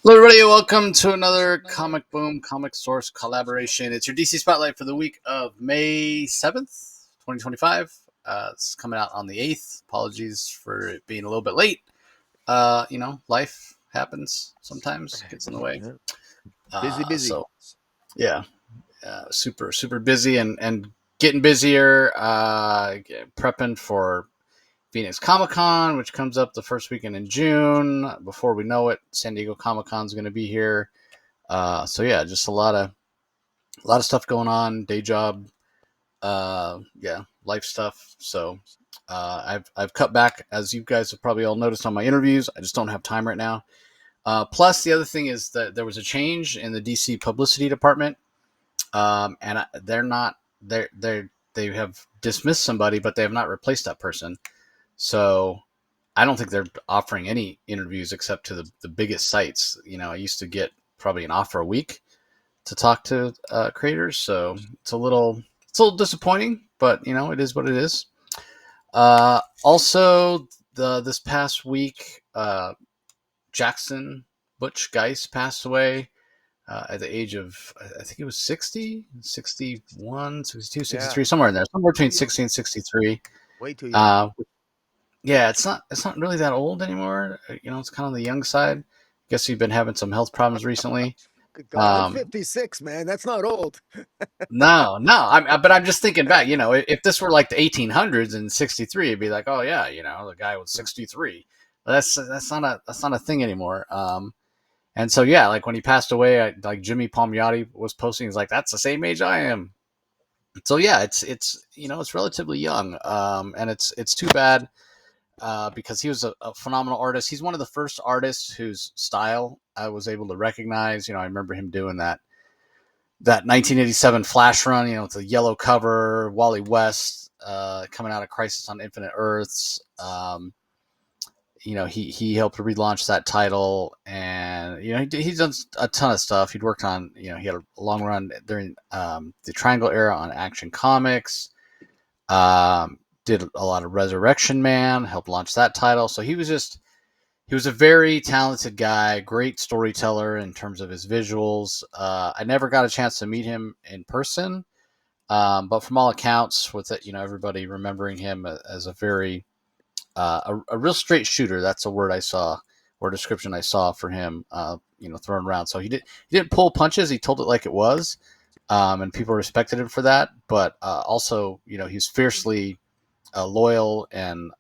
Hello, everybody. Welcome to another Comic Boom Comic Source collaboration. It's your DC Spotlight for the week of May 7th, 2025. It's coming out on the 8th. Apologies for it being a little bit late. Life happens sometimes, gets in the way. Yeah. Uh, Busy. so, yeah, super, super busy and getting busier. Prepping for Phoenix Comic Con, which comes up the first weekend in June. Before we know it, San Diego Comic Con is going to be here. Just a lot of stuff going on. Day job, life stuff. I've cut back, as you guys have probably all noticed on my interviews. I just don't have time right now. Plus, the other thing is that there was a change in the DC publicity department, they're not they have dismissed somebody, but they have not replaced that person. So I don't think they're offering any interviews except to the biggest sites. I used to get probably an offer a week to talk to creators, so it's a little disappointing, but it is what it is. Also, this past week, Jackson Butch Geist passed away at the age of, I think it was 60, 61, 62, Yeah. 63, somewhere in there, somewhere Too between young. 60 and 63. Way too young. Uh, yeah, it's not really that old anymore. It's kind of on the young side. Guess you've been having some health problems recently. Good God. I'm Um, 56, man. That's not old. no, no, but I'm just thinking back. If this were like the 1800s and 63, it'd be like, oh yeah, the guy was 63. But that's not a thing anymore. And so yeah, like when he passed away, like Jimmy Palmiotti was posting, he's like, that's the same age I am. So yeah, it's relatively young, and it's too bad because he was a phenomenal artist. He's one of the first artists whose style I was able to recognize. I remember him doing that 1987 Flash run, with the yellow cover, Wally West coming out of Crisis on Infinite Earths. He helped relaunch that title, and he's done a ton of stuff. He'd worked on, he had a long run during the Triangle era on Action Comics. Did a lot of Resurrection Man, helped launch that title. So he was a very talented guy, great storyteller in terms of his visuals. I never got a chance to meet him in person, but from all accounts, with it, everybody remembering him as a very a real straight shooter. That's a word I saw or description I saw for him. Thrown around. So he didn't pull punches. He told it like it was, and people respected him for that. But also, he's fiercely loyal and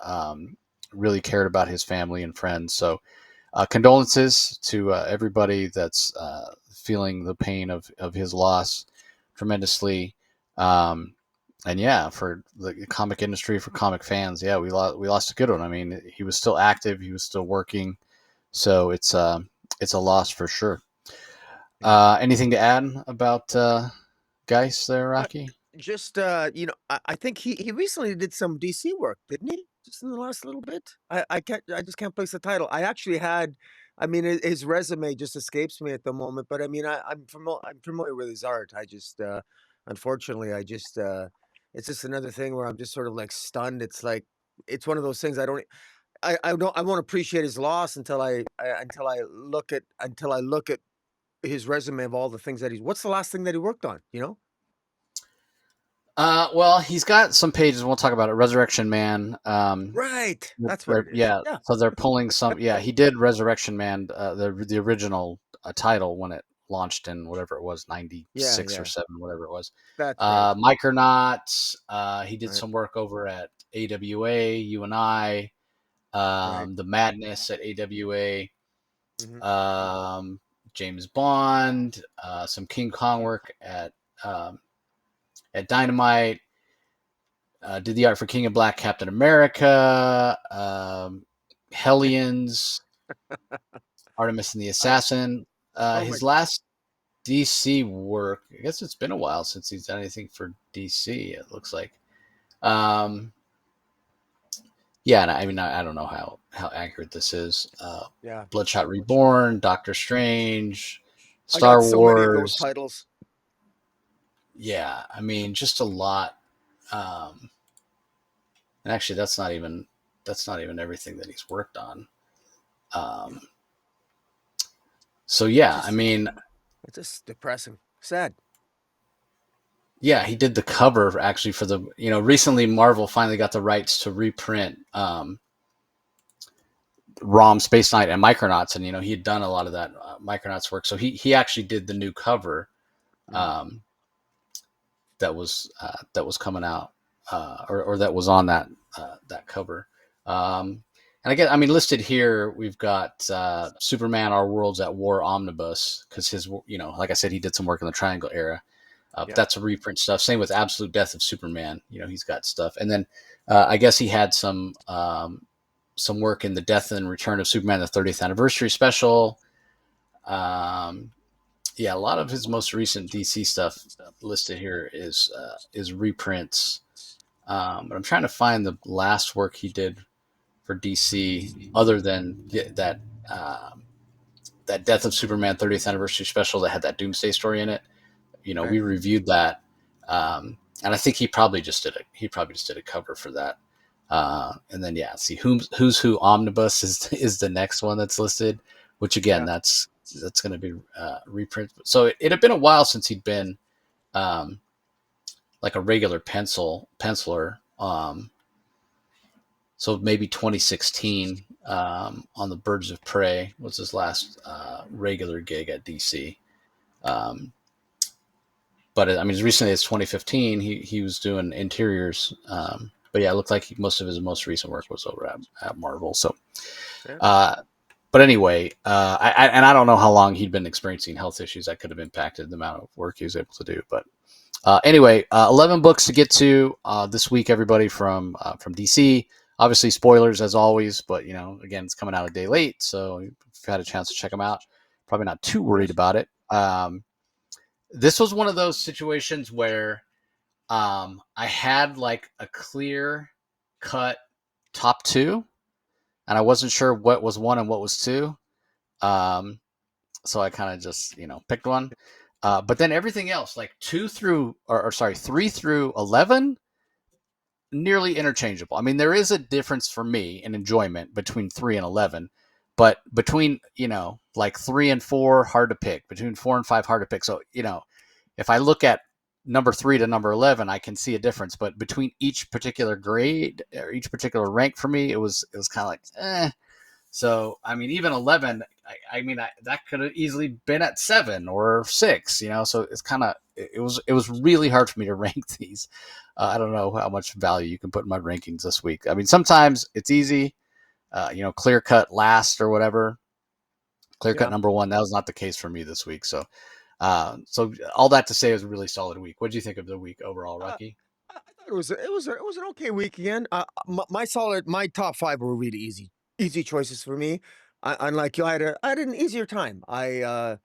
really cared about his family and friends. So condolences to everybody that's feeling the pain of his loss tremendously. Um, and yeah, for the comic industry, for comic fans, yeah, we lost a good one. I mean, he was still active, he was still working, so it's a loss for sure. Yeah. Anything to add about Geist there, Uh, Rocky? just I think he recently did some DC work, didn't he? Just in the last little bit. I just can't place the title. I actually had I mean his resume just escapes me at the moment, but I mean I'm familiar with his art. I just unfortunately I just it's just another thing where I'm just sort of like stunned. It's like it's one of those things I won't appreciate his loss until I look at his resume of all the things that he's what's the last thing that he worked on, you know? Well, he's got some pages. We'll talk about it. Resurrection Man. Right. That's what it is. Yeah. Yeah. So they're pulling some. Yeah, he did Resurrection Man, the original title when it launched in whatever it was, Yeah, '96 or yeah. '7, whatever it was. That's right. Micronauts. He did Right. some work over at AWA, You and I. Right. The Madness at AWA. Mhm. Um, James Bond. Some King Kong work at Dynamite. Did the art for King of Black, Captain America, Hellions, Artemis and the I Assassin. oh my His last DC work, I guess it's been a while since he's done anything for DC. It looks like. Um, yeah, and I mean, I don't know how accurate this is. yeah. Bloodshot Reborn, Doctor Strange, I got Star so many of those Wars. titles. Yeah, I mean, just a lot. Um, and actually, that's not even everything that he's worked on. Um, So It's yeah, I just mean, it's just depressing, sad. yeah, he did the cover actually for the, recently Marvel finally got the rights to reprint ROM, Space Knight, and Micronauts, and he had done a lot of that Micronauts work, so he actually did the new cover Mm, um, that was coming out, or that was on that cover. And again, I mean, listed here we've got Superman: Our Worlds at War omnibus, because his, like I said, he did some work in the Triangle era. But yeah, that's a reprint stuff. Same with Absolute Death of Superman. He's got stuff, and then I guess he had some work in the Death and Return of Superman, the 30th anniversary special. Um, yeah, a lot of his most recent DC stuff listed here is reprints. But I'm trying to find the last work he did for DC, other than that Death of Superman 30th anniversary special that had that Doomsday story in it. right. We reviewed that, and I think he probably just did a cover for that. And then yeah, see who's who omnibus is the next one that's listed, which again Yeah, that's going to be reprint. So it had been a while since he'd been um, like a regular penciler. So maybe 2016 on the Birds of Prey was his last regular gig at DC. Um, but I mean, as recently as 2015, he was doing interiors. But yeah, it looked like most of his most recent work was over at Marvel. So, yeah, uh, but anyway, I don't know how long he'd been experiencing health issues that could have impacted the amount of work he was able to do. But anyway, 11 books to get to this week, everybody from DC. Obviously, spoilers as always, but again, it's coming out a day late, so if you've had a chance to check them out, probably not too worried yes, about it. This was one of those situations where I had like a clear cut top two, and I wasn't sure what was one and what was two. Um, so I kind of just picked one. But then everything else, like sorry, 3 through 11, nearly interchangeable. I mean, there is a difference for me in enjoyment between 3 and 11, but between like 3 and 4, hard to pick. Between 4 and 5, hard to pick. So if I look at number 3 to number 11, I can see a difference. But between each particular grade or each particular rank for me, it was kind of like So I mean, even 11, that could have easily been at 7 or 6. So it's kind of it was really hard for me to rank these. I don't know how much value you can put in my rankings this week. I mean, sometimes it's easy, clear cut last or whatever, clear cut yeah. number one. That was not the case for me this week. So all that to say, it was a really solid week. What do you think of the week overall, Uh, Rocky? I thought it was an okay week again. My top 5 were really easy choices for me. Unlike you, I had an easier time. Uh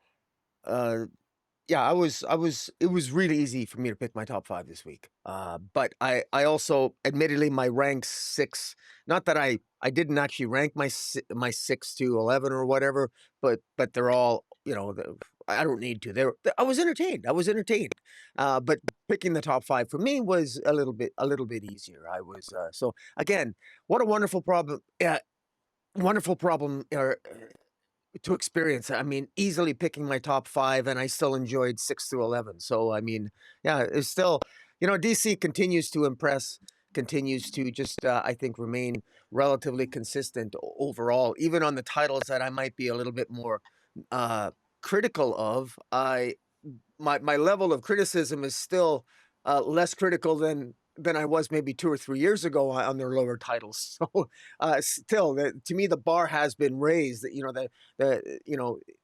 Yeah, it was really easy for me to pick my top 5 this week. But I also admittedly, my rank 6, not that I didn't actually rank my 6 to 11 or whatever, but they're all, I don't need to. I was entertained. I was entertained. But picking the top 5 for me was a little bit easier. I was, so again, what a wonderful problem. Yeah, wonderful problem, to experience. I mean, easily picking my top 5, and I still enjoyed 6 through 11. So, I mean, yeah, it's still, DC continues to impress, continues to just, I think, remain relatively consistent overall, even on the titles that I might be a little bit more uh, critical of. My level of criticism is still less critical than I was maybe 2 or 3 years ago on their lower titles. So still, to me, the bar has been raised. That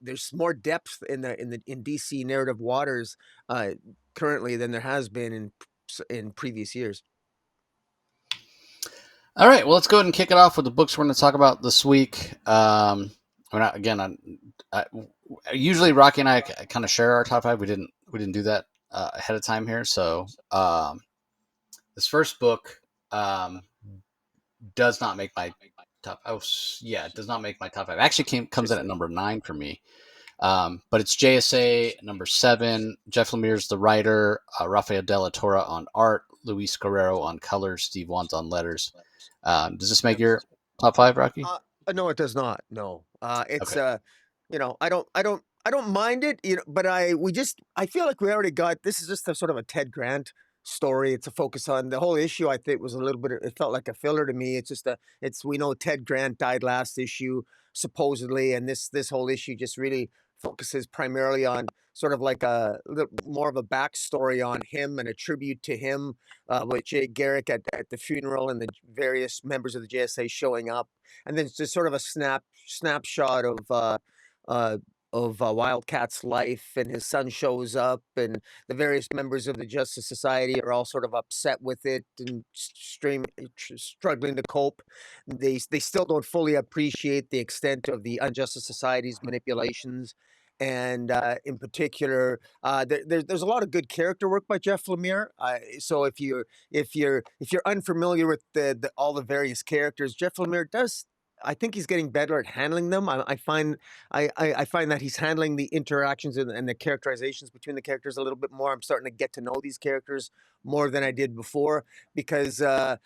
there's more depth in DC narrative waters currently than there has been in previous years. All right, well, let's go ahead and kick it off with the books we're going to talk about this week. We're not again. I, Usually Rocky and I kind of share our top five. We didn't do that ahead of time here. So this first book does not make my top. Oh yeah, it does not make my top five. Actually, comes in at Interesting. number 9 for me. But it's JSA number 7. Jeff Lemire's the writer. Rafael Della Torre on art. Luis Guerrero on colors. Steve Wands on letters. Does this make Yep. your top five, Rocky? Uh, no, it does not. No. It's Okay. I don't. I don't mind it, but I feel like we already got this is just a sort of a Ted Grant story. It's a focus on the whole issue. I think was a little bit. It felt like a filler to me. It's we know Ted Grant died last issue supposedly, and this whole issue just really focuses primarily on sort of like more of a backstory on him and a tribute to him, with Jay Garrick at the funeral and the various members of the JSA showing up, and then it's just sort of a snapshot uh, Wildcat's life, and his son shows up, and the various members of the Justice Society are all sort of upset with it and struggling to cope. They still don't fully appreciate the extent of the Unjustice Society's manipulations. And in particular, there's a lot of good character work by Jeff Lemire. So if you're unfamiliar with all the various characters, Jeff Lemire does. I think he's getting better at handling them. I find that he's handling the interactions and the characterizations between the characters a little bit more. I'm starting to get to know these characters more than I did before, because I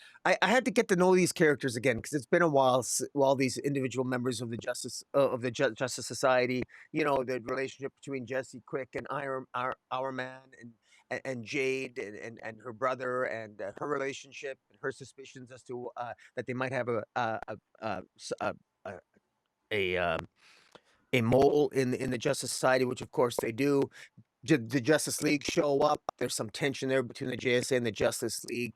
had to get to know these characters again, because it's been a while these individual members of the Justice Society, the relationship between Jesse Quick and our man, and Jade, and her brother, and her relationship and her suspicions as to that they might have a, a, a, um, a mole in the Justice Society, which of course they do. The Justice League show up. There's some tension there between the JSA and the Justice League.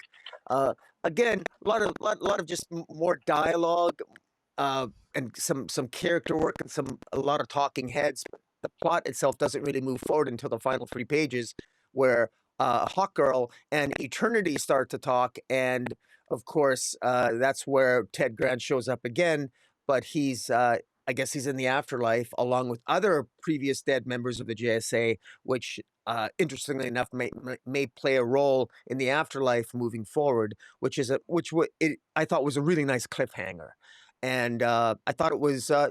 Uh, Again, a lot of just more dialogue, and some character work, and a lot of talking heads. The plot itself doesn't really move forward until the final 3 pages, where Hawkgirl and Eternity start to talk, and of course that's where Ted Grant shows up again. But I guess he's in the afterlife along with other previous dead members of the JSA, which interestingly enough may play a role in the afterlife moving forward, I thought was a really nice cliffhanger. And I thought it was, so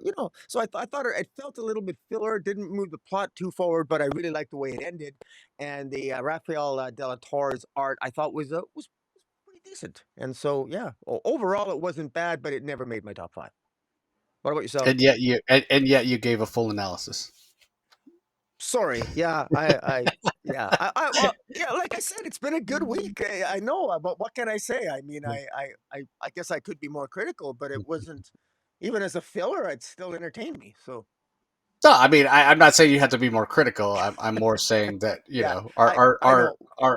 I thought it felt a little bit filler, didn't move the plot too forward, but I really liked the way it ended. And the Rafael de la Torre's art I thought was pretty decent. And so, yeah, overall it wasn't bad, but it never made my top five. What about yourself? And yet you gave a full analysis. Sorry. Yeah, well, yeah, like I said, it's been a good week. I know, but what can I say? I mean, I guess I could be more critical, but it wasn't, even as a filler, it still entertained me. So, No, I mean, I'm not saying you have to be more critical. I'm more saying that yeah, our I, our I our know.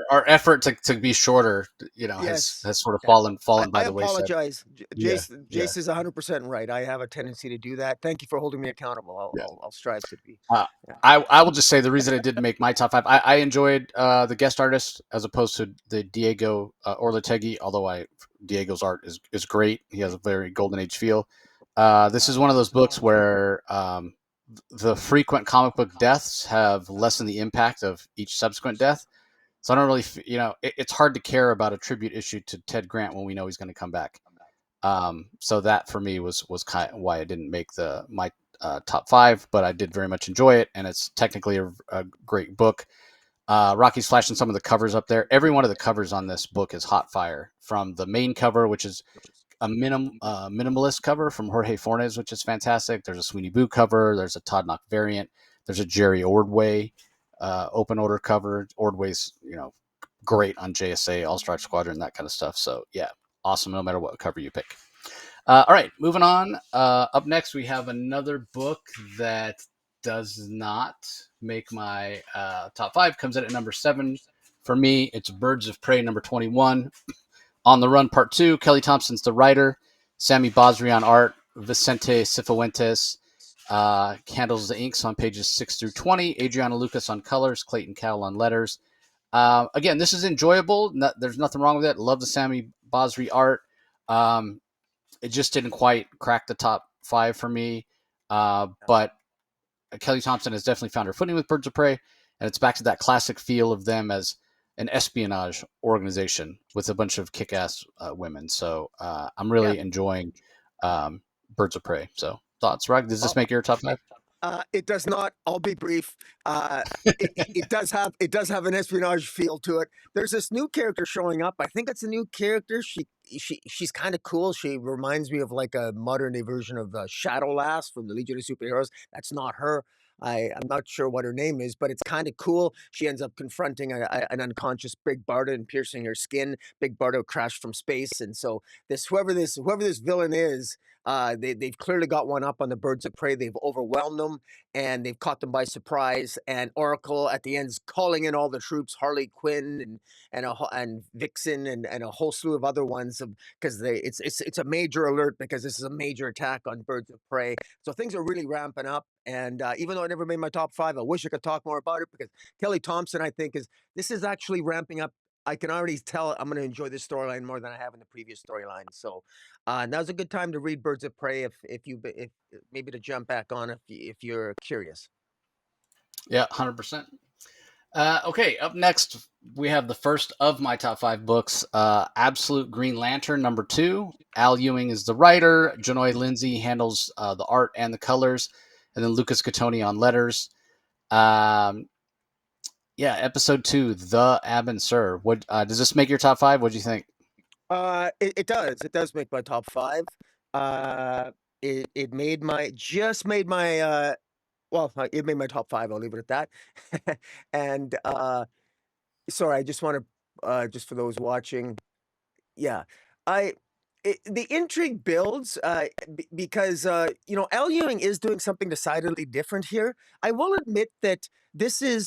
our effort to be shorter, has Yes. has sort of Yeah. fallen I by the wayside. apologize. Yeah, yeah, Jace is 100% right. I have a tendency to do that. Thank you for holding me accountable. yeah. I'll strive to be. Uh, Yeah. I will just say the reason it didn't make my top five. I enjoyed the guest artist as opposed to the Diego Orlategui. Although Diego's art is great. He has a very golden age feel. This is one of those books where the frequent comic book deaths have lessened the impact of each subsequent death. So I don't really, it's hard to care about a tribute issue to Ted Grant when we know he's going to come back. So that for me was kind of why I didn't make my top five, but I did very much enjoy it, and it's technically a great book. Rocky's flashing some of the covers up there. Every one of the covers on this book is hot fire. From the main cover, which is a minimalist cover from Jorge Fornes, which is fantastic. There's a Sweeney Boo cover. There's a Todd Knock variant. There's a Jerry Ordway open order cover. Ordway's great on JSA, All Star Squadron, that kind of stuff. So yeah, awesome no matter what cover you pick. All right, moving on. Up next, we have another book that does not make my top five. Comes in at number 7 for me. It's Birds of Prey number 21. On the Run Part 2. Kelly Thompson's the writer. Sammy Basri on art. Vicente Cifuentes handles the inks on pages 6 through 20. Adriana Lucas on colors. Clayton Cowell on letters. Again, this is enjoyable. There's nothing wrong with it. Love the Sammy Basri art. It just didn't quite crack the top 5 for me. But Kelly Thompson has definitely found her footing with Birds of Prey, and it's back to that classic feel of them as an espionage organization with a bunch of kick-ass women. So I'm Yeah. really enjoying Birds of Prey. So thoughts, Rug? Does this Well, make your top 5? it does not. I'll be brief. It does have an espionage feel to it. There's this new character showing up. I think it's a new character. she's kind of cool. She reminds me of like a modern day version of Shadow Lass from the Legion of Superheroes. That's not her. I'm not sure what her name is, but it's kind of cool. She ends up confronting an unconscious Big Barda and piercing her skin. Big Barda crashed from space, and so whoever this villain is, they've clearly got one up on the Birds of Prey. They've overwhelmed them and they've caught them by surprise. And Oracle at the end is calling in all the troops, Harley Quinn and Vixen and a whole slew of other ones, because it's a major alert because this is a major attack on Birds of Prey. So things are really ramping up. And even though I never made my top five, I wish I could talk more about it because Kelly Thompson, I think, this is actually ramping up. I can already tell I'm going to enjoy this storyline more than I have in the previous storyline. So now's a good time to read Birds of Prey if maybe to jump back on if you're curious. Yeah, 100%. Okay, up next we have the first of my top five books, Absolute Green Lantern #2. Al Ewing is the writer. Janoy Lindsay handles the art and the colors, and then Lucas Catoni on letters. Um, yeah, episode 2, The Abin Sur. What does this make your top five? What do you think? It does. It does make my top five. It made my just made my well, it made my top five. I'll leave it at that. And sorry, I just want to just for those watching, yeah, I the intrigue builds because Al Ewing is doing something decidedly different here. I will admit that this is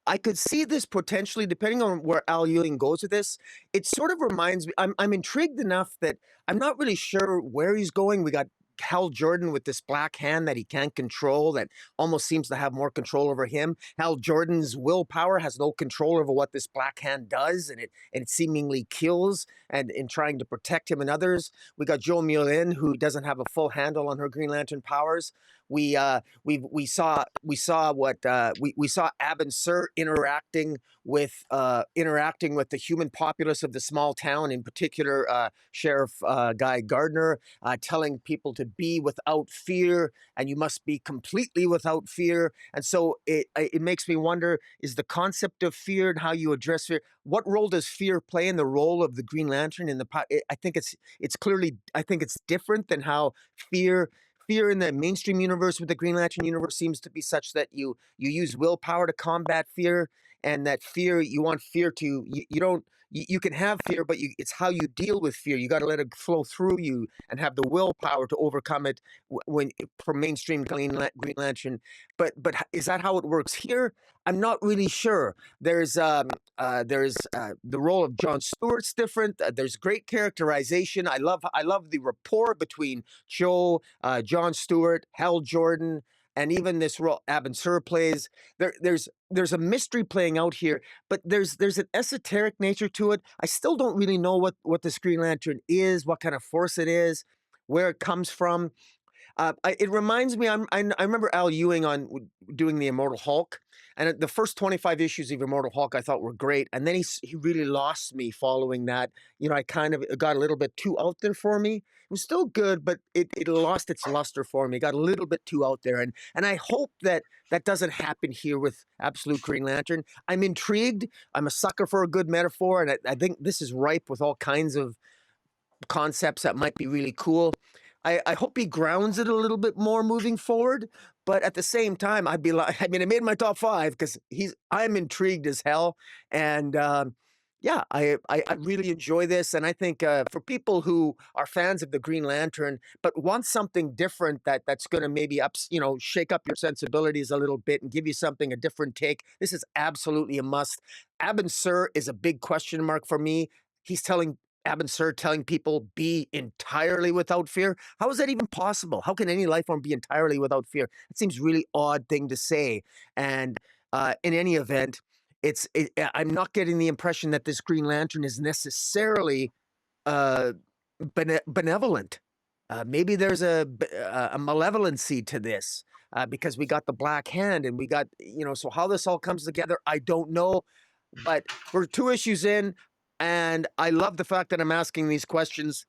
I could see this potentially, depending on where Al Ewing goes with this. It sort of reminds me. I'm intrigued enough that I'm not really sure where he's going. We got Hal Jordan with this black hand that he can't control, that almost seems to have more control over him. Hal Jordan's willpower has no control over what this black hand does, and it seemingly kills and in trying to protect him and others. We got Jo Mullein, who doesn't have a full handle on her Green Lantern powers. We saw Abin Sur interacting with the human populace of the small town, in particular Sheriff Guy Gardner, telling people to be without fear, and you must be completely without fear. And so it makes me wonder: is the concept of fear and how you address fear? What role does fear play in the role of the Green Lantern? I think it's clearly, I think it's different than how fear fear in the mainstream universe with the Green Lantern universe seems to be such that you use willpower to combat fear, and that fear, you want fear to you don't you can have fear, but it's how you deal with fear. You got to let it flow through you and have the willpower to overcome it when for mainstream Green Lantern. But is that how it works here? I'm not really sure. There's the role of John Stewart's different. There's great characterization. I love the rapport between John Stewart, Hal Jordan, and even this role Abin Sur plays. There's a mystery playing out here, but there's an esoteric nature to it. I still don't really know what the Green Lantern is, what kind of force it is, where it comes from. It reminds me. I remember Al Ewing on doing the Immortal Hulk, and the first 25 issues of Immortal Hulk I thought were great, and then he really lost me following that. I kind of, it got a little bit too out there for me. It was still good, but it lost its luster for me. It got a little bit too out there, and I hope that that doesn't happen here with Absolute Green Lantern. I'm intrigued. I'm a sucker for a good metaphor, and I think this is ripe with all kinds of concepts that might be really cool. I hope he grounds it a little bit more moving forward, but at the same time, I'd be like, I mean, I made my top five because I'm intrigued as hell, and yeah, I really enjoy this, and I think for people who are fans of the Green Lantern but want something different that's going to maybe shake up your sensibilities a little bit and give you something, a different take, this is absolutely a must. Abin Sur is a big question mark for me. He's telling Abin Sur telling people be entirely without fear. How is that even possible? How can any life form be entirely without fear? It seems really odd thing to say. And in any event, I'm not getting the impression that this Green Lantern is necessarily uh, benevolent. Maybe there's a malevolency to this because we got the Black Hand and we got, so how this all comes together, I don't know. But we're 2 issues in, and I love the fact that I'm asking these questions.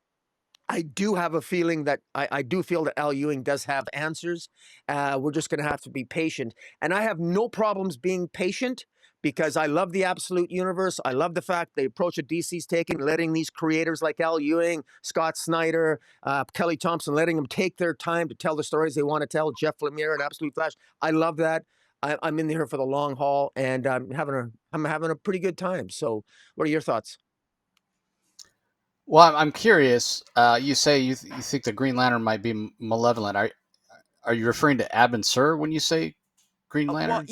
I do have a feeling that I do feel that Al Ewing does have answers. We're just going to have to be patient. And I have no problems being patient, because I love the absolute universe. I love the fact the approach that DC's taking, letting these creators like Al Ewing, Scott Snyder, Kelly Thompson, letting them take their time to tell the stories they want to tell. Jeff Lemire and Absolute Flash. I love that. I'm in here for the long haul, and I'm having a pretty good time. So, what are your thoughts? Well, I'm curious. You say you think the Green Lantern might be malevolent. Are you referring to Abin Sur when you say Green Well, Lantern?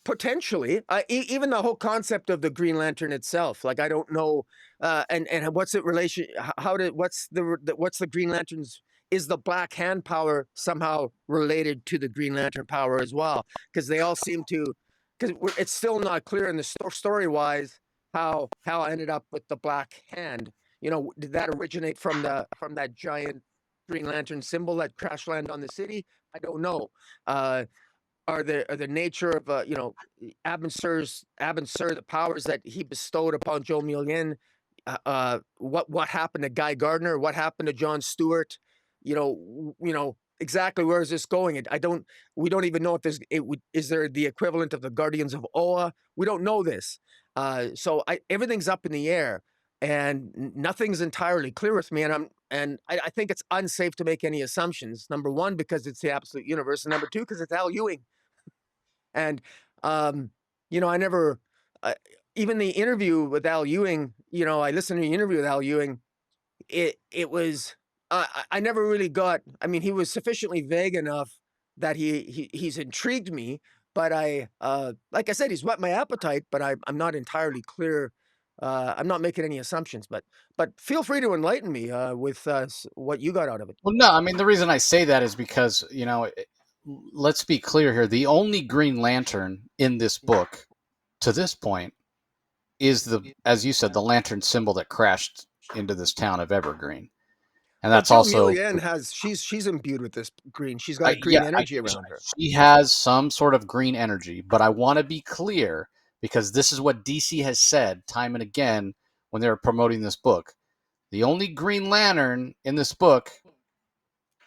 potentially, even the whole concept of the Green Lantern itself. Like, I don't know, and what's it relation? How did what's the Green Lantern's? Is the Black Hand power somehow related to the Green Lantern power as well? Because they all seem to, because it's still not clear in the story wise how I ended up with the Black Hand. You know, did that originate from that giant Green Lantern symbol that crash landed on the city? I don't know. Are the nature of Abin Sur, the powers that he bestowed upon Joe Millian, what happened to Guy Gardner, what happened to John Stewart, exactly where is this going? We don't even know if is there the equivalent of the Guardians of Oa. We don't know this, so everything's up in the air, and nothing's entirely clear with me, and I think it's unsafe to make any assumptions. Number one, because it's the absolute universe, and number two, because it's Al Ewing. And, um, I never, uh, even the interview with Al Ewing, I listened to the interview with Al Ewing. It was, I never really got, I mean, he was sufficiently vague enough that he's intrigued me, but like I said, he's whet my appetite, but I'm not entirely clear. I'm not making any assumptions, but feel free to enlighten me, with, what you got out of it. Well, no. I mean, the reason I say that is because let's be clear here. The only Green Lantern in this book to this point is as you said, the lantern symbol that crashed into this town of Evergreen, and Well, that's Joe also Milian she's imbued with this green. She's got a green energy around her. she has some sort of green energy. But I want to be clear because this is what DC has said time and again when they were promoting this book. The only Green Lantern in this book,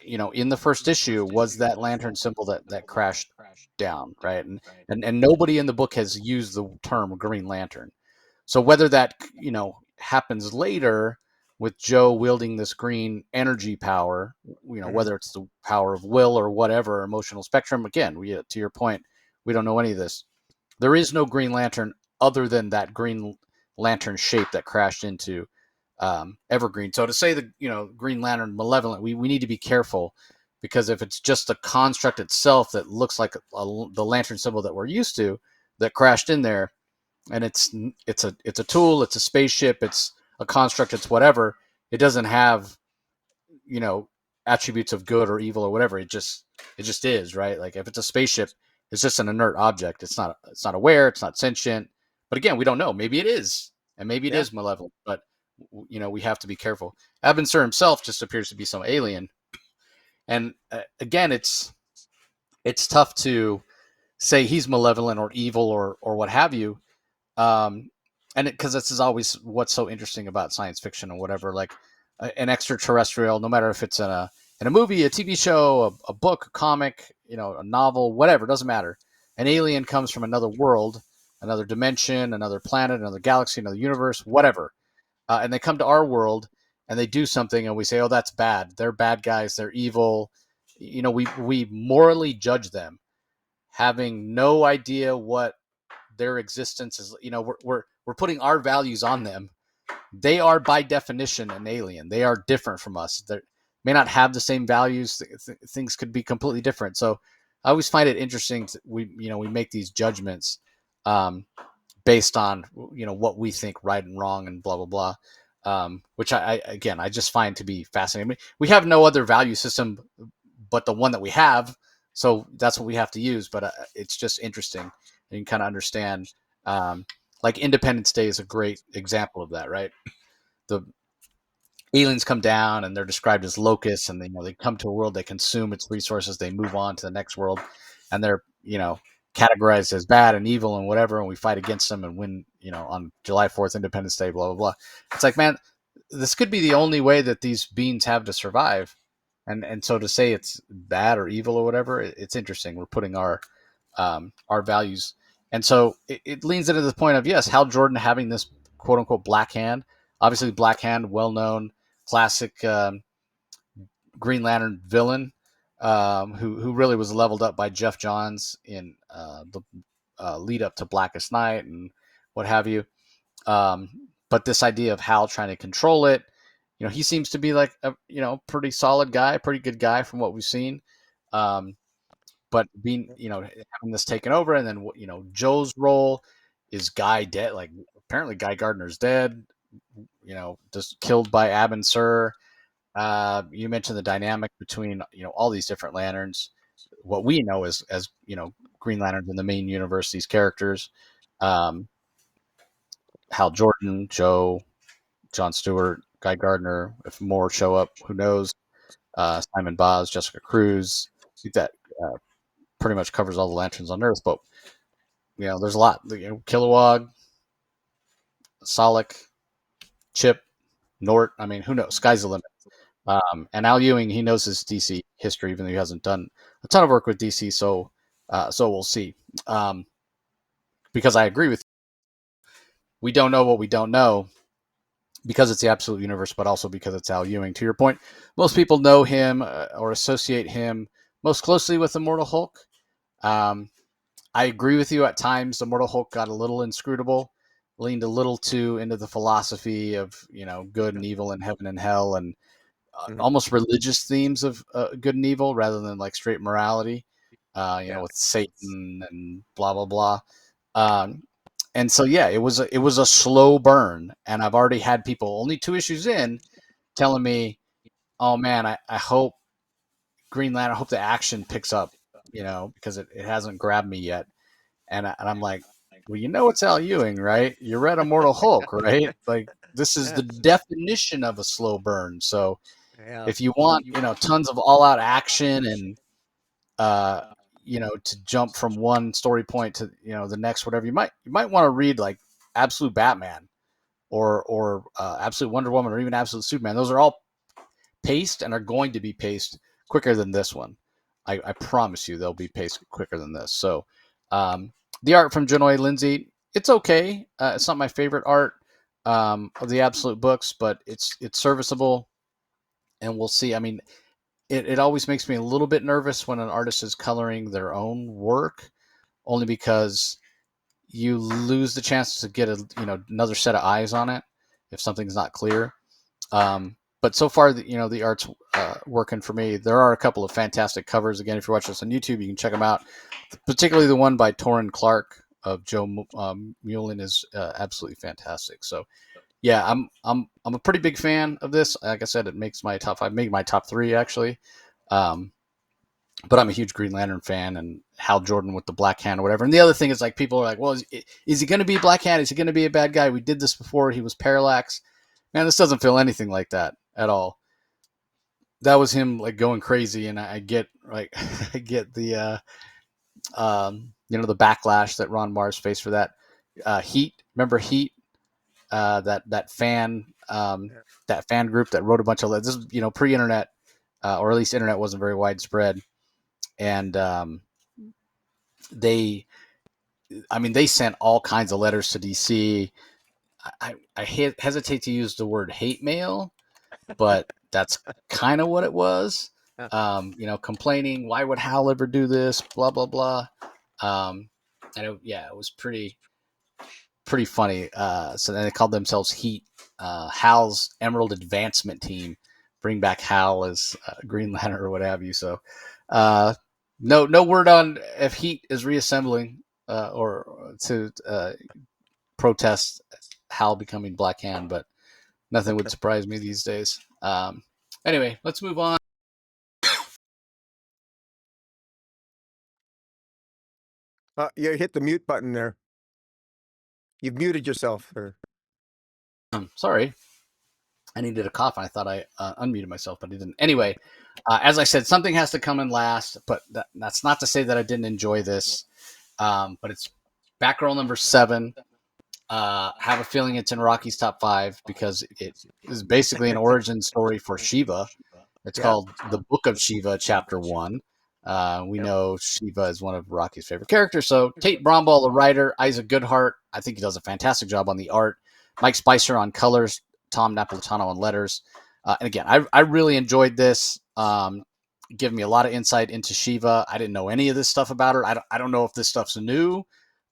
in the first issue, was that lantern symbol that crashed down, right? And nobody in the book has used the term Green Lantern. So whether that happens later with Joe wielding this green energy power, Mhm. whether it's the power of will or whatever emotional spectrum, again, to your point, we don't know any of this. There is no Green Lantern other than that Green Lantern shape that crashed into Evergreen. So to say the Green Lantern malevolent, we need to be careful because if it's just the construct itself that looks like the lantern symbol that we're used to that crashed in there, and it's a tool, it's a spaceship, it's a construct, it's whatever. It doesn't have you know attributes of good or evil or whatever. It just is, right? Like if it's a spaceship, it's just an inert object. It's not aware, it's not sentient. But again, we don't know. Maybe it is, and maybe it Yeah, is malevolent. But we have to be careful. Abin Sur himself just appears to be some alien, and again, it's tough to say he's malevolent or evil or what have you. um, and because this is always what's so interesting about science fiction or whatever, like an extraterrestrial, no matter if it's in a movie, a TV show, a book, a comic, a novel, whatever, doesn't matter. An alien comes from another world, another dimension, another planet, another galaxy, another universe, whatever, and they come to our world and they do something, and we say, "Oh, that's bad. They're bad guys. They're evil." We morally judge them, having no idea what their existence is. We're putting our values on them. They are by definition an alien. They are different from us. They may not have the same values. Things could be completely different. So I always find it interesting we make these judgments um, based on what we think right and wrong and blah blah blah, which again I just find to be fascinating. I mean, we have no other value system but the one that we have, so that's what we have to use. But it's just interesting, and you can kind of understand. um, like Independence Day is a great example of that, right? The aliens come down and they're described as locusts, and they come to a world, they consume its resources, they move on to the next world, and they're categorized as bad and evil and whatever, and we fight against them and win on July 4th, Independence Day, blah blah blah. It's like, man, this could be the only way that these beings have to survive. And so to say it's bad or evil or whatever, it's interesting. We're putting our values And so it leans into the point of, yes, Hal Jordan having this quote unquote Black Hand. Obviously, Black Hand, well known, classic Green Lantern villain, who really was leveled up by Jeff Johns in the lead up to Blackest Night and what have you. But this idea of Hal trying to control it, he seems to be like a pretty solid guy, pretty good guy from what we've seen. Um, but being having this taken over, and then Joe's role is Guy dead. Like apparently Guy Gardner's dead. Just killed by Abin Sur. You mentioned the dynamic between all these different lanterns. What we know as Green Lanterns in the main universe, these characters, um, Hal Jordan, Joe, John Stewart, Guy Gardner. If more show up, who knows? Simon Boz, Jessica Cruz. I think that pretty much covers all the lanterns on Earth. But there's a lot. Kilowog, Solek, Chip, Nort. I mean, who knows? Sky's the limit. And Al Ewing, he knows his DC history, even though he hasn't done a ton of work with DC. So we'll see. Because I agree with you. We don't know what we don't know because it's the absolute universe, but also because it's Al Ewing. To your point, most people know him or associate him most closely with Immortal Hulk. Um, I agree with you. At times, Immortal Hulk got a little inscrutable, leaned a little too into the philosophy of good and evil and heaven and hell, and Mhm. almost religious themes of good and evil rather than like straight morality. Yeah. With Satan and blah blah blah. Um, and so yeah, it was a slow burn, and I've already had people only 2 issues in telling me, "Oh man, I hope Green Lantern, I hope the action picks up, because it hasn't grabbed me yet." And I'm like, well, it's Al Ewing, right? You read Immortal Hulk, right? Like this is the Yeah. definition of a slow burn. So Yeah. if you want, tons of all out action and uh, to jump from one story point to the next, whatever, you might want to read like Absolute Batman or Absolute Wonder Woman or even Absolute Superman. Those are all paced and are going to be paced quicker than this one. I promise you they'll be paced quicker than this. So um, the art from Janoy Lindsay, it's okay. It's not my favorite art of the Absolute books, but it's serviceable, and we'll see. I mean, it always makes me a little bit nervous when an artist is coloring their own work, only because you lose the chance to get another set of eyes on it if something's not clear. But so far, the art's working for me. There are a couple of fantastic covers. Again, if you're watching this on YouTube, you can check them out. Particularly the one by Torrin Clark of Joe Mullen is absolutely fantastic. So yeah, I'm a pretty big fan of this. Like I said, it makes my top 5, make my top 3 actually. Um, but I'm a huge Green Lantern fan, and Hal Jordan with the Black Hand or whatever. And the other thing is, like, people are like, well, is he going to be Black Hand? Is he going to be a bad guy? We did this before. He was Parallax. Man, this doesn't feel anything like that at all. That was him like going crazy, and I get like I get the backlash that Ron Mars faced for that. Heat, remember Heat? That fan Yeah. that fan group that wrote a bunch of this is pre-internet, or at least internet wasn't very widespread, and they I mean, they sent all kinds of letters to DC. I hesitate to use the word hate mail, but that's kind of what it was. Yeah. Complaining, why would Hal ever do this? Blah blah blah. And it was pretty funny. So then they called themselves Heat, Hal's Emerald Advancement Team. Bring back Hal as Green Lantern or what have you. So, uh, no word on if Heat is reassembling or to protest Hal becoming Black Hand, but nothing would surprise me these days. Anyway, let's move on. You hit the mute button there. You've muted yourself. Or Sorry, I needed a cough, and I thought I unmuted myself, but I didn't. Anyway, as I said, something has to come in last, but that's not to say that I didn't enjoy this. But it's Batgirl number 7. Have a feeling it's in Rocky's top 5 because it is basically an origin story for Shiva. It's yeah. called The Book of Shiva, Chapter 1. We Yep. know Shiva is one of Rocky's favorite characters. So Tate Bromball, the writer, Isaac Goodhart, I think he does a fantastic job on the art. Mike Spicer on colors, Tom Napolitano on letters. And again, I really enjoyed this. Giving me a lot of insight into Shiva. I didn't know any of this stuff about her. I don't know if this stuff's new.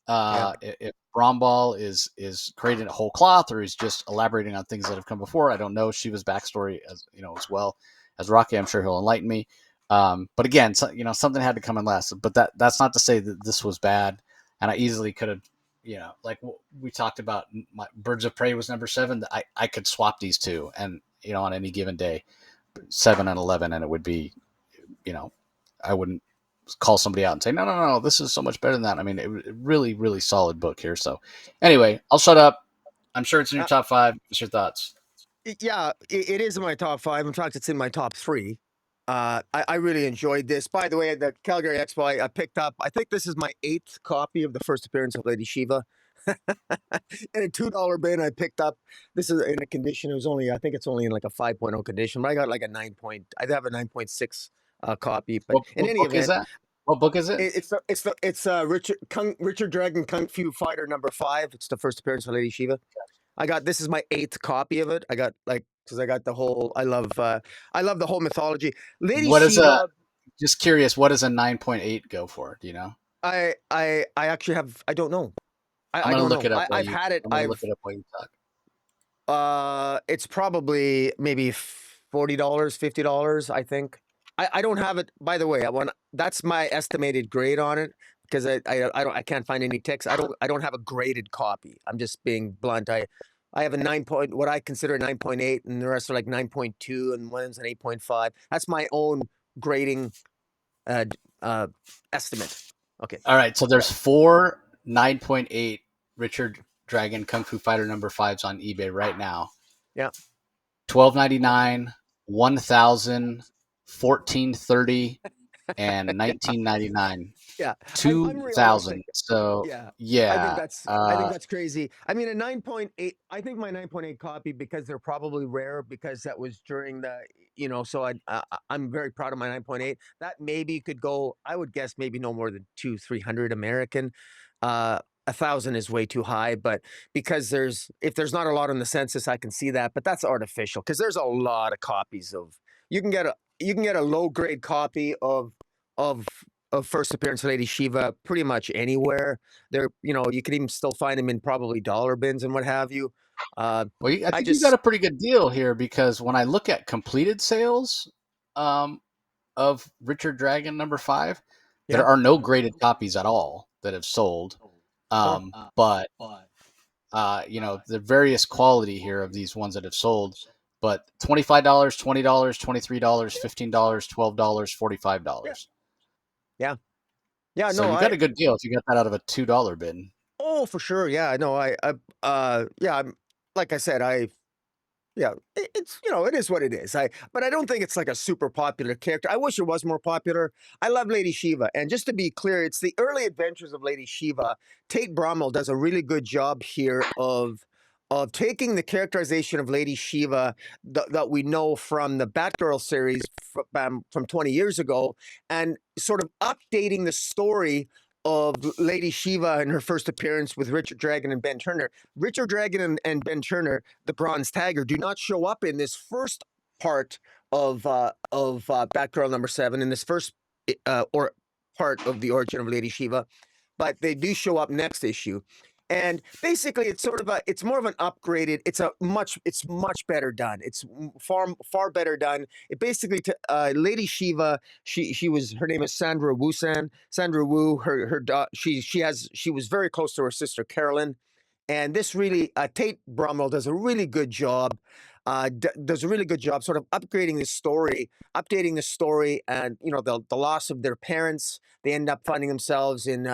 Yeah. If Bromball is creating a whole cloth or he's just elaborating on things that have come before. I don't know Shiva's backstory as well as Rocky. I'm sure he'll enlighten me. But again, something had to come in last. But that's not to say that this was bad. And I easily could have, like we talked about, my Birds of Prey was number 7. I could swap these two, and on any given day, 7 and 11, and it would be, I wouldn't call somebody out and say, no, no, no, this is so much better than that. I mean, really, really solid book here. So anyway, I'll shut up. I'm sure it's in your Uh, top 5. What's your thoughts? yeah, it is in my top 5. In fact, it's in my top 3. I really enjoyed this. By the way, the Calgary Expo, I picked up, I think this is my 8th copy of the first appearance of Lady Shiva. In a $2 bin, I picked up. This is in a condition. It was only, I think it's only in like a 5.0 condition, but I got like a 9 point. I have a 9.6 copy. But in What any book is event, that? What book is it? it's Richard Dragon Kung Fu Fighter number 5. It's the first appearance of Lady Shiva. I got this is my 8th copy of it. I got like because I got the whole. I love the whole mythology. Lady What is a Shiva. Just curious, what does a 9.8 go for? Do you know? I actually have. I don't know. I'm I gonna don't look know. it up while I've you. had it. I'm gonna look it up while you talk. It's probably maybe $40, $50, I think. I don't have it, by the way. That's my estimated grade on it because I can't find any ticks. I don't have a graded copy. I'm just being blunt. I have a 9 point, what I consider a 9.8, and the rest are like 9.2, and one's an 8.5. That's my own grading uh uh estimate. Okay. All right, so there's 4 9.8 Richard Dragon Kung Fu Fighter number 5s on eBay right now. Yeah. 12.99, 1,000, 14.30, and 19.99. Yeah. I'm 2,000. realistic. So Yeah. yeah, I think that's crazy. I mean, a 9.8, I think my 9.8 copy, because they're probably rare because that was during the, so I'm very proud of my 9.8. That maybe could go, I would guess maybe no more than 300 American. 1,000 is way too high, but because if there's not a lot on the census, I can see that, but that's artificial because there's a lot of copies you can get a low grade copy of first appearance of Lady Shiva pretty much anywhere. You can even still find them in probably dollar bins and what have you. Uh, well, I I think you got just, a pretty good deal here because when I look at completed sales um, of Richard Dragon number 5, there yeah. are no graded copies at all that have sold. Oh, But the various quality here of these ones that have sold, but $25, $20, $23, $15, $12, yeah, $45. yeah, yeah. So No, you got a good deal if you got that out of a $2 bin. oh, for sure. Yeah, no, yeah. Like I said, yeah, it is what it is. But I don't think it's like a super popular character. I wish it was more popular. I love Lady Shiva, and just to be clear, it's the early adventures of Lady Shiva. Tate Brommel does a really good job here of taking the characterization of Lady Shiva that we know from the Batgirl series from 20 years ago, and sort of updating the story of Lady Shiva in her first appearance with Richard Dragon and Ben Turner. Richard Dragon and Ben Turner, the Bronze Tiger, do not show up in this first part of Batgirl number 7, in this first or part of the origin of Lady Shiva, but they do show up next issue. And basically, it's more of an upgraded. It's much better done. It's far better done. It basically, Lady Shiva, her name is Sandra Wusan. Sandra Wu, her she was very close to her sister Carolyn, and this really, Tate Bromwell does a really good job. Does a really good job sort of upgrading the story, updating the story, and the loss of their parents. They end up finding themselves in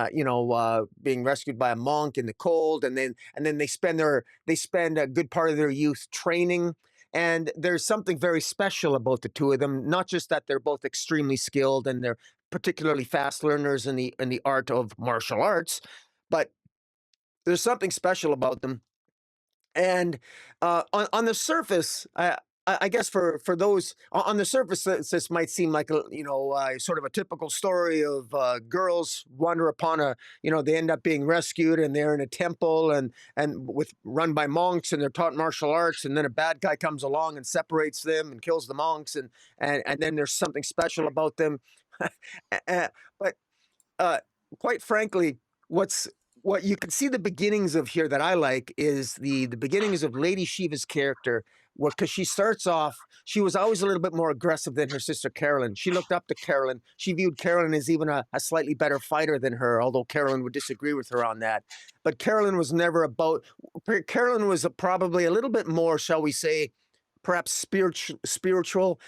being rescued by a monk in the cold, and then they spend a good part of their youth training. And there's something very special about the two of them. Not just that they're both extremely skilled and they're particularly fast learners in the art of martial arts, but there's something special about them. And on the surface, I guess for those on the surface, this might seem like a sort of a typical story of girls wander upon a they end up being rescued and they're in a temple and with run by monks and they're taught martial arts and then a bad guy comes along and separates them and kills the monks and then there's something special about them. But uh, quite frankly, what's what you can see the beginnings of here that I like is the beginnings of Lady Shiva's character. What because she starts off, she was always a little bit more aggressive than her sister Carolyn. She looked up to Carolyn. She viewed Carolyn as even a slightly better fighter than her, although Carolyn would disagree with her on that. But Carolyn was never about. Carolyn was probably a little bit more, shall we say, perhaps spiritual,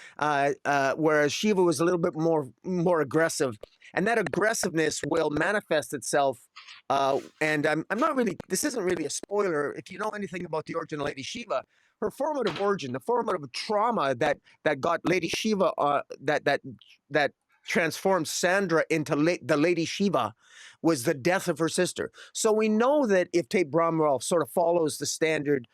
whereas Shiva was a little bit more aggressive, and that aggressiveness will manifest itself. And I'm not really. This isn't really a spoiler. If you know anything about the origin of Lady Shiva, her formative origin, the formative trauma that got Lady Shiva, that transformed Sandra into the Lady Shiva, was the death of her sister. So we know that if Tate Bromwell sort of follows the standard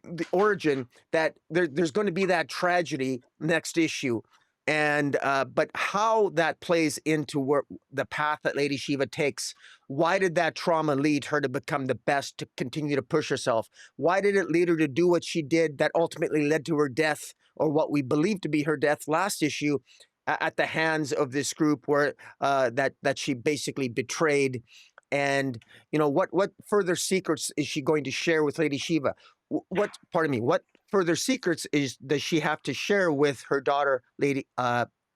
the origin that there's going to be that tragedy next issue and but how that plays into where the path that Lady Shiva takes, why did that trauma lead her to become the best, to continue to push herself? Why did it lead her to do what she did that ultimately led to her death, or what we believe to be her death last issue, at the hands of this group where that she basically betrayed? And what further secrets is she going to share with Lady Shiva? What pardon me, what further secrets does she have to share with her daughter, Lady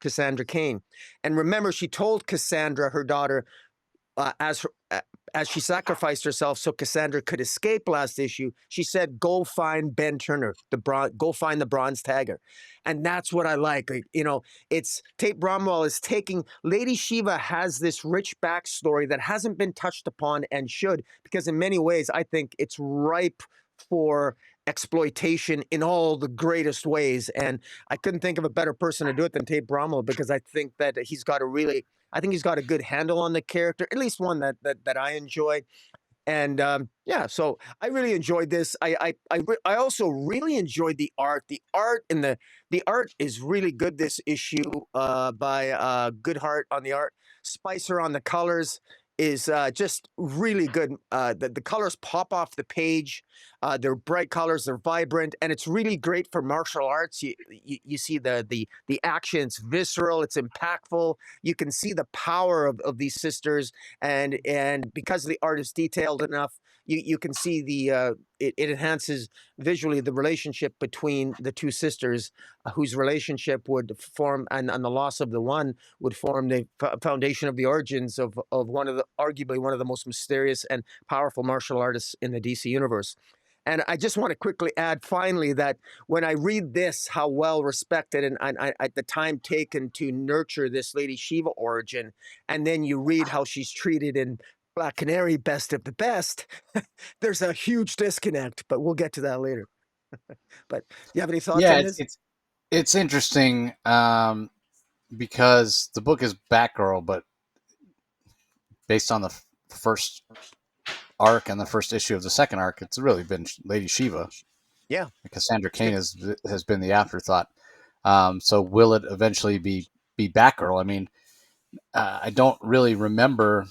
Cassandra Cain? And remember, she told Cassandra, her daughter, uh, as her, as she sacrificed herself so Cassandra could escape last issue, she said, "Go find Ben Turner, go find the Bronze Tagger," and that's what I like. It's Tate Bromwell is taking Lady Shiva has this rich backstory that hasn't been touched upon and should, because in many ways I think it's ripe for exploitation in all the greatest ways. And I couldn't think of a better person to do it than Tate Bromwell, because I think that I think he's got a good handle on the character, at least one that I enjoy. And yeah, so I really enjoyed this. I also really enjoyed the art. The art is really good this issue, by Goodhart on the art. Spicer on the colors is just really good. The colors pop off the page. They're bright colors. They're vibrant, and it's really great for martial arts. You see the action. It's visceral. It's impactful. You can see the power of these sisters, and because the art is detailed enough, you can see it enhances visually the relationship between the two sisters, whose relationship would form, and the loss of the one would form the foundation of the origins of arguably one of the most mysterious and powerful martial artists in the DC universe. And I just want to quickly add, finally, that when I read this, how well respected and at the time taken to nurture this Lady Shiva origin, and then you read how she's treated in Black Canary, Best of the Best, there's a huge disconnect, but we'll get to that later. But do you have any thoughts Yeah, on it's this? it's, it's interesting, because the book is Batgirl, but based on the first arc and the first issue of the second arc, it's really been Lady Shiva. Yeah. Cassandra Yeah. Cain has been the afterthought. So will it eventually be Batgirl? I mean, I don't really remember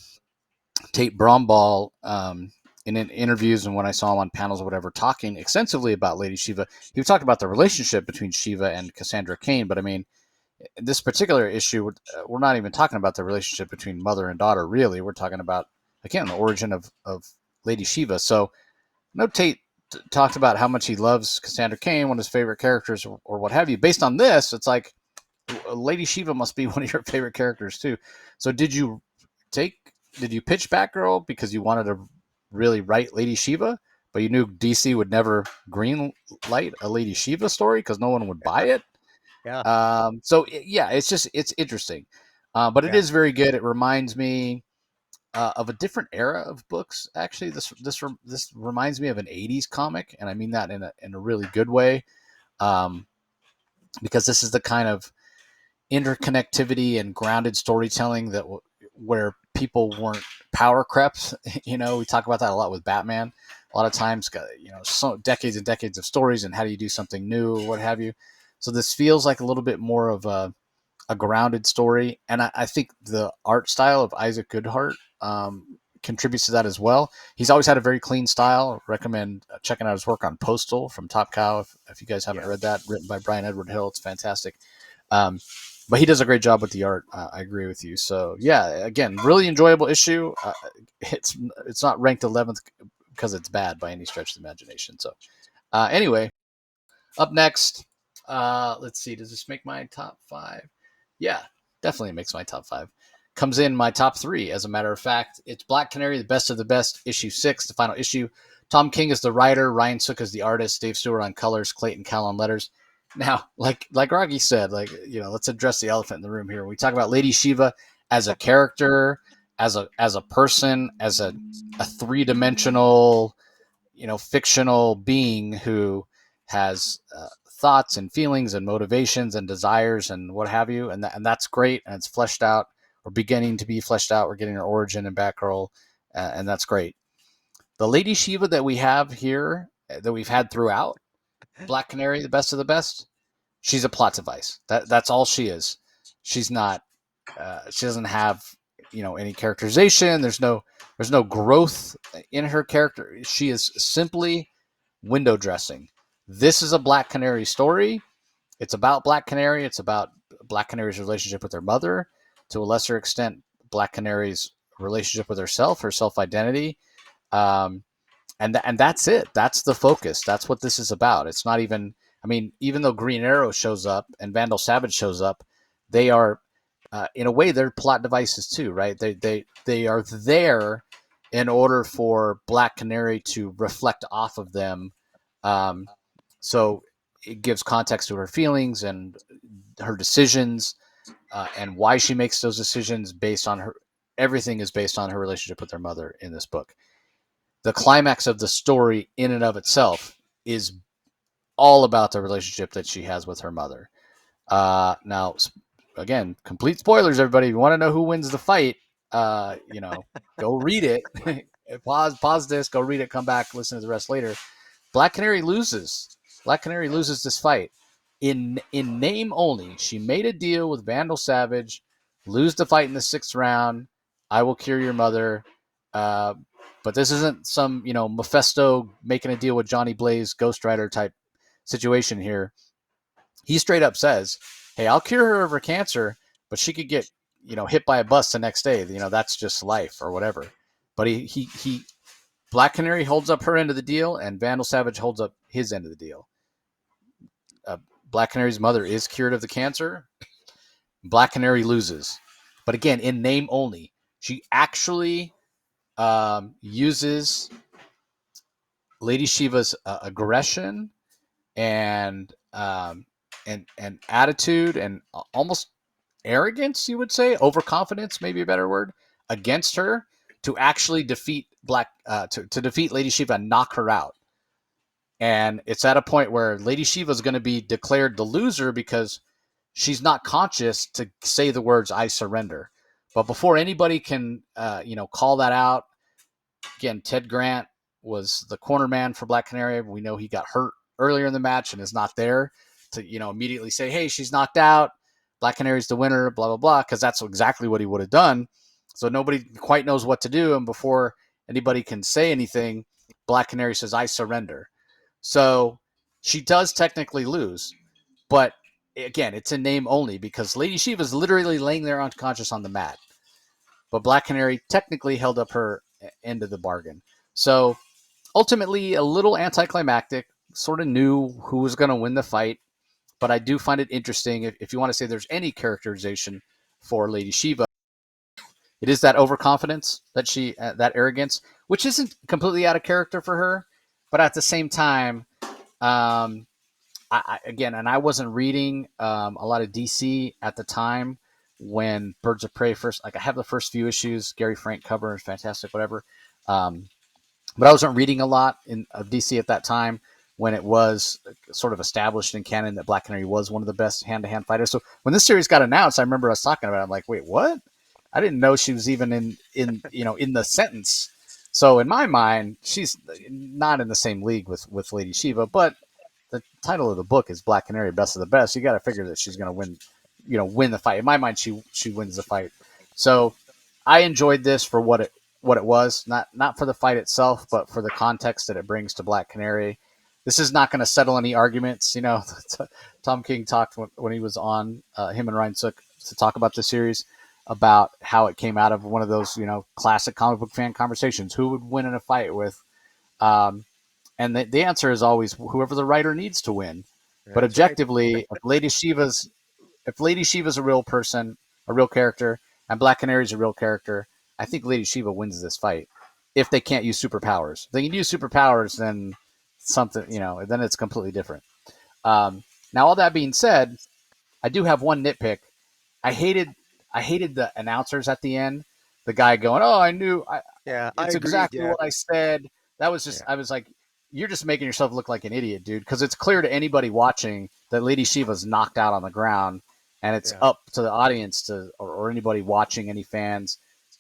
Tate Bromball, in interviews and when I saw him on panels or whatever, talking extensively about Lady Shiva. He talked about the relationship between Shiva and Cassandra Cain, but I mean, in this particular issue, we're not even talking about the relationship between mother and daughter. Really, we're talking about, again, the origin of Lady Shiva. So, no, Tate talked about how much he loves Cassandra Cain, one of his favorite characters, or what have you. Based on this, it's like Lady Shiva must be one of your favorite characters too. So take did you pitch Batgirl because you wanted to really write Lady Shiva, but you knew DC would never green light a Lady Shiva story because no one would buy it? Yeah. So yeah, it's interesting, but it Yeah. is very good. It reminds me of a different era of books. Actually, this reminds me of an '80s comic, and I mean that in a really good way, um, because this is the kind of interconnectivity and grounded storytelling where people weren't power creps. We talk about that a lot with Batman. A lot of times, so decades and decades of stories, and how do you do something new, or what have you. So this feels like a little bit more of a grounded story, and I think the art style of Isaac Goodhart contributes to that as well. He's always had a very clean style. Recommend checking out his work on Postal from Top Cow if you guys haven't Yeah. read that, written by Brian Edward Hill. It's fantastic. Um, but he does a great job with the art. I agree with you. So yeah, again, really enjoyable issue. It's not ranked 11th because it's bad by any stretch of the imagination. So anyway, up next, let's see. Does this make my top five? Yeah, definitely makes my top five. Comes in my top three, as a matter of fact. It's Black Canary, the best of the best, issue 6, the final issue. Tom King is the writer, Ryan Sook is the artist, Dave Stewart on colors, Clayton Cowell on letters. Now, like Rocky said, let's address the elephant in the room here. We talk about Lady Shiva as a character, as a person, as a three-dimensional, fictional being who has thoughts and feelings and motivations and desires and what have you, and that's great, and it's fleshed out or beginning to be fleshed out. We're getting her origin in Batgirl, and that's great. The Lady Shiva that we have here, that we've had throughout Black Canary, the best of the best, she's a plot device. That's all she is. She's not. She doesn't have any characterization. There's no growth in her character. She is simply window dressing. This is a Black Canary story. It's about Black Canary. It's about Black Canary's relationship with her mother. To a lesser extent, Black Canary's relationship with herself, her self identity. Um, and that's it. That's the focus. That's what this is about. It's not even. I mean, even though Green Arrow shows up and Vandal Savage shows up, they are, in a way, they're plot devices too, right? They are there in order for Black Canary to reflect off of them. Um, so it gives context to her feelings and her decisions, and why she makes those decisions based on her. Everything is based on her relationship with her mother in this book. The climax of the story in and of itself is all about the relationship that she has with her mother. Now, again, complete spoilers, everybody. If you want to know who wins the fight, uh, you know, go read it. Pause this, go read it, come back, listen to the rest later. Black Canary loses. Black Canary loses this fight. In name only, she made a deal with Vandal Savage, lose the fight in the 6th round. I will cure your mother. Uh, but this isn't some Mephisto making a deal with Johnny Blaze, Ghost Rider type situation here. He straight up says, "Hey, I'll cure her of her cancer, but she could get hit by a bus the next day. That's just life or whatever." But he Black Canary holds up her end of the deal, and Vandal Savage holds up his end of the deal. Uh, Black Canary's mother is cured of the cancer. Black Canary loses, but again, in name only. She actually uses Lady Shiva's aggression and and attitude and almost arrogance, you would say, overconfidence, maybe a better word, against her to actually defeat to defeat Lady Shiva and knock her out. And it's at a point where Lady Shiva is going to be declared the loser because she's not conscious to say the words "I surrender." But before anybody can, call that out, again, Ted Grant was the corner man for Black Canary. We know he got hurt earlier in the match and is not there to, immediately say, "Hey, she's knocked out. Black Canary's the winner," blah, blah, blah, because that's exactly what he would have done. So nobody quite knows what to do. And before anybody can say anything, Black Canary says, "I surrender." So she does technically lose. But again, it's in name only because Lady Shiva is literally laying there unconscious on the mat. But Black Canary technically held up her end of the bargain. So ultimately, a little anticlimactic, sort of knew who was going to win the fight. But I do find it interesting if you want to say there's any characterization for Lady Shiva, it is that overconfidence that arrogance, which isn't completely out of character for her, but at the same time, um, again, and I wasn't reading a lot of DC at the time when Birds of Prey first. Like I have the first few issues, Gary Frank cover is fantastic, whatever. Um, but I wasn't reading a lot of DC at that time when it was sort of established in canon that Black Canary was one of the best hand-to-hand fighters. So when this series got announced, I remember us talking about it. I'm like, wait, what? I didn't know she was even in the sentence. So in my mind, she's not in the same league with Lady Shiva, but the title of the book is Black Canary, Best of the Best. You got to figure that she's going to win, win the fight. In my mind, she wins the fight. So I enjoyed this for what it was, not for the fight itself, but for the context that it brings to Black Canary. This is not going to settle any arguments. Tom King talked when he was on him and Ryan Sook to talk about the series about how it came out of one of those classic comic book fan conversations. Who would win in a fight with? Um, and the answer is always whoever the writer needs to win. But That's right. objectively, if Lady Shiva's a real person, a real character, and Black Canary's a real character, I think Lady Shiva wins this fight. If they can't use superpowers, if they can use superpowers, then then it's completely different. Now, all that being said, I do have one nitpick. I hated I hated the announcers at the end. The guy going, "Oh, I knew. Yeah, I It's agreed. exactly Yeah, what I said." That was just. yeah, I was like, "You're just making yourself look like an idiot, dude." Because it's clear to anybody watching that Lady Shiva's knocked out on the ground, and it's yeah. up to the audience or anybody watching, any fans,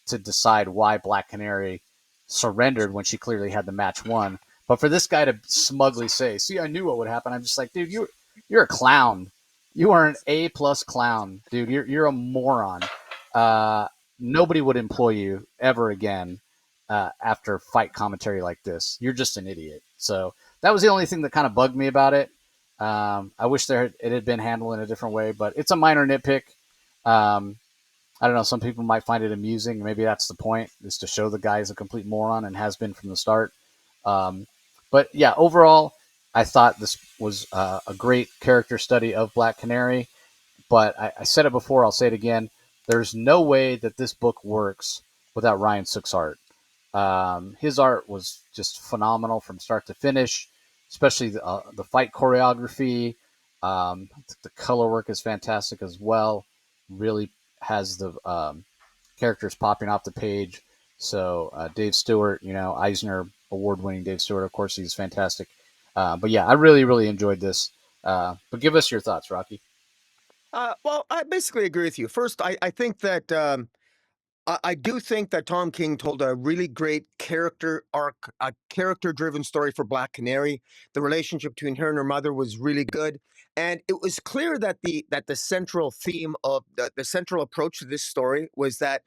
to decide why Black Canary surrendered when she clearly had the match won. But for this guy to smugly say, "See, I knew what would happen," I'm just like, dude, you're a clown. You are an A+ clown, dude. You're a moron. Uh, Nobody would employ you ever again after fight commentary like this. You're just an idiot. So that was the only thing that kind of bugged me about it. I wish it had been handled in a different way, but it's a minor nitpick. Um, I don't know. Some people might find it amusing. Maybe that's the point, is to show the guy is a complete moron and has been from the start. Um, but yeah, overall, I thought this was a great character study of Black Canary. But I said it before, I'll say it again. There's no way that this book works without Ryan Sook's art. His art was just phenomenal from start to finish, especially the fight choreography. The color work is fantastic as well. Really has the characters popping off the page. So Dave Stewart, Eisner award-winning Dave Stewart, of course, he's fantastic. But yeah, I really, really enjoyed this. But give us your thoughts, Rocky. Well, I basically agree with you. First, I think that I do think that Tom King told a really great character arc, a character-driven story for Black Canary. The relationship between her and her mother was really good, and it was clear that the central theme of the central approach to this story was that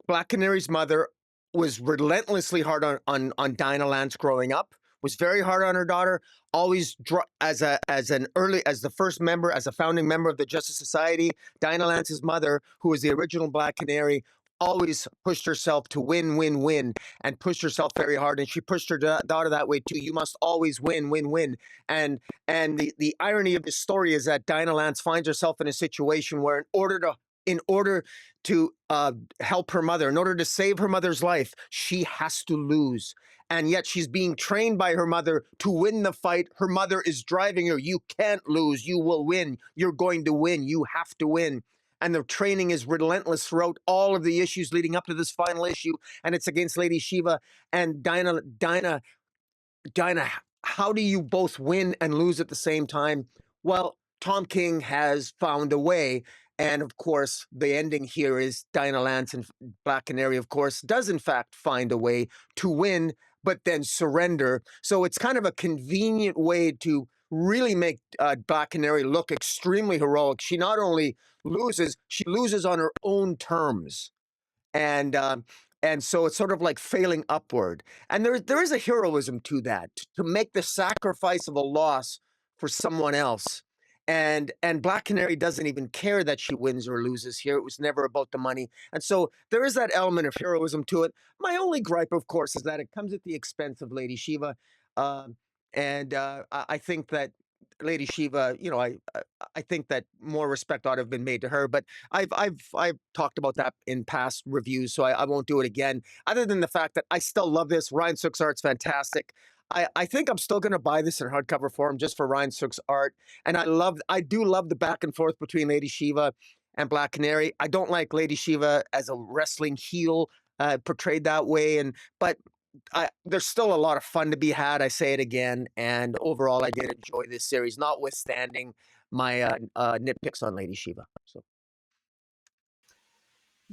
Black Canary's mother was relentlessly hard on Dinah Lance growing up. Was very hard on her daughter. Always as the first member, as a founding member of the Justice Society. Dinah Lance's mother, who was the original Black Canary, always pushed herself to win, win, win, and pushed herself very hard. And she pushed her daughter that way too. You must always win, win, win. And the irony of this story is that Dinah Lance finds herself in a situation where in order to help her mother, in order to save her mother's life, she has to lose. And yet she's being trained by her mother to win the fight. Her mother is driving her. You can't lose. You will win. You're going to win. You have to win. And the training is relentless throughout all of the issues leading up to this final issue. And it's against Lady Shiva and Dinah, how do you both win and lose at the same time? Well, Tom King has found a way. And of course, the ending here is Dinah Lance and Black Canary, of course, does in fact find a way to win, but then surrender. So it's kind of a convenient way to really make Black Canary look extremely heroic. She not only loses, she loses on her own terms, and so it's sort of like failing upward. And there is a heroism to that, to make the sacrifice of a loss for someone else. And Black Canary doesn't even care that she wins or loses here. It was never about the money. And so there is that element of heroism to it. My only gripe, of course, is that it comes at the expense of Lady Shiva. Um, I think that Lady Shiva, I think that more respect ought to have been made to her. But I've talked about that in past reviews, so I won't do it again. Other than the fact that I still love this. Ryan Sook's art's fantastic. I think I'm still going to buy this in hardcover form just for Ryan Sook's art. And I do love the back and forth between Lady Shiva and Black Canary. I don't like Lady Shiva as a wrestling heel portrayed that way, but there's still a lot of fun to be had. I say it again, and overall, I did enjoy this series, notwithstanding my nitpicks on Lady Shiva. So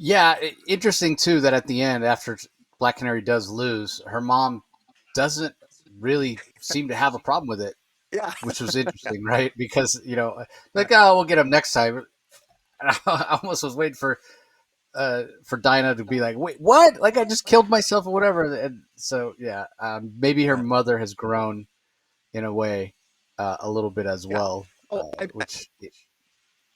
Yeah, interesting too that at the end, after Black Canary does lose, her mom doesn't really seem to have a problem with it. Yeah. which was interesting, right? Because like, oh, we'll get him next time. I almost was waiting for Dinah to be like, wait, what? Like I just killed myself or whatever. And so yeah, maybe her Yeah. mother has grown in a way a little bit as Yeah. well, Oh, which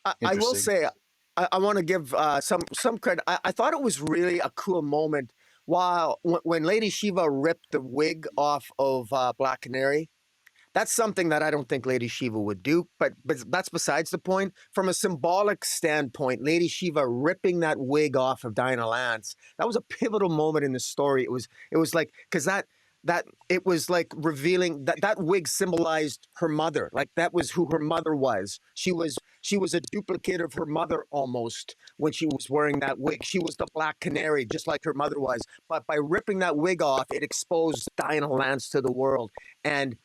I will interesting. say I want to give some credit. I thought it was really a cool moment while when Lady Shiva ripped the wig off of Black Canary. That's something that I don't think Lady Shiva would do, but that's besides the point. From a symbolic standpoint, Lady Shiva ripping that wig off of Dinah Lance, that was a pivotal moment in the story. It was like because that it was like revealing that wig symbolized her mother. Like that was who her mother was. She was a duplicate of her mother almost when she was wearing that wig. She was the Black Canary, just like her mother was. But by ripping that wig off, it exposed Dinah Lance to the world. And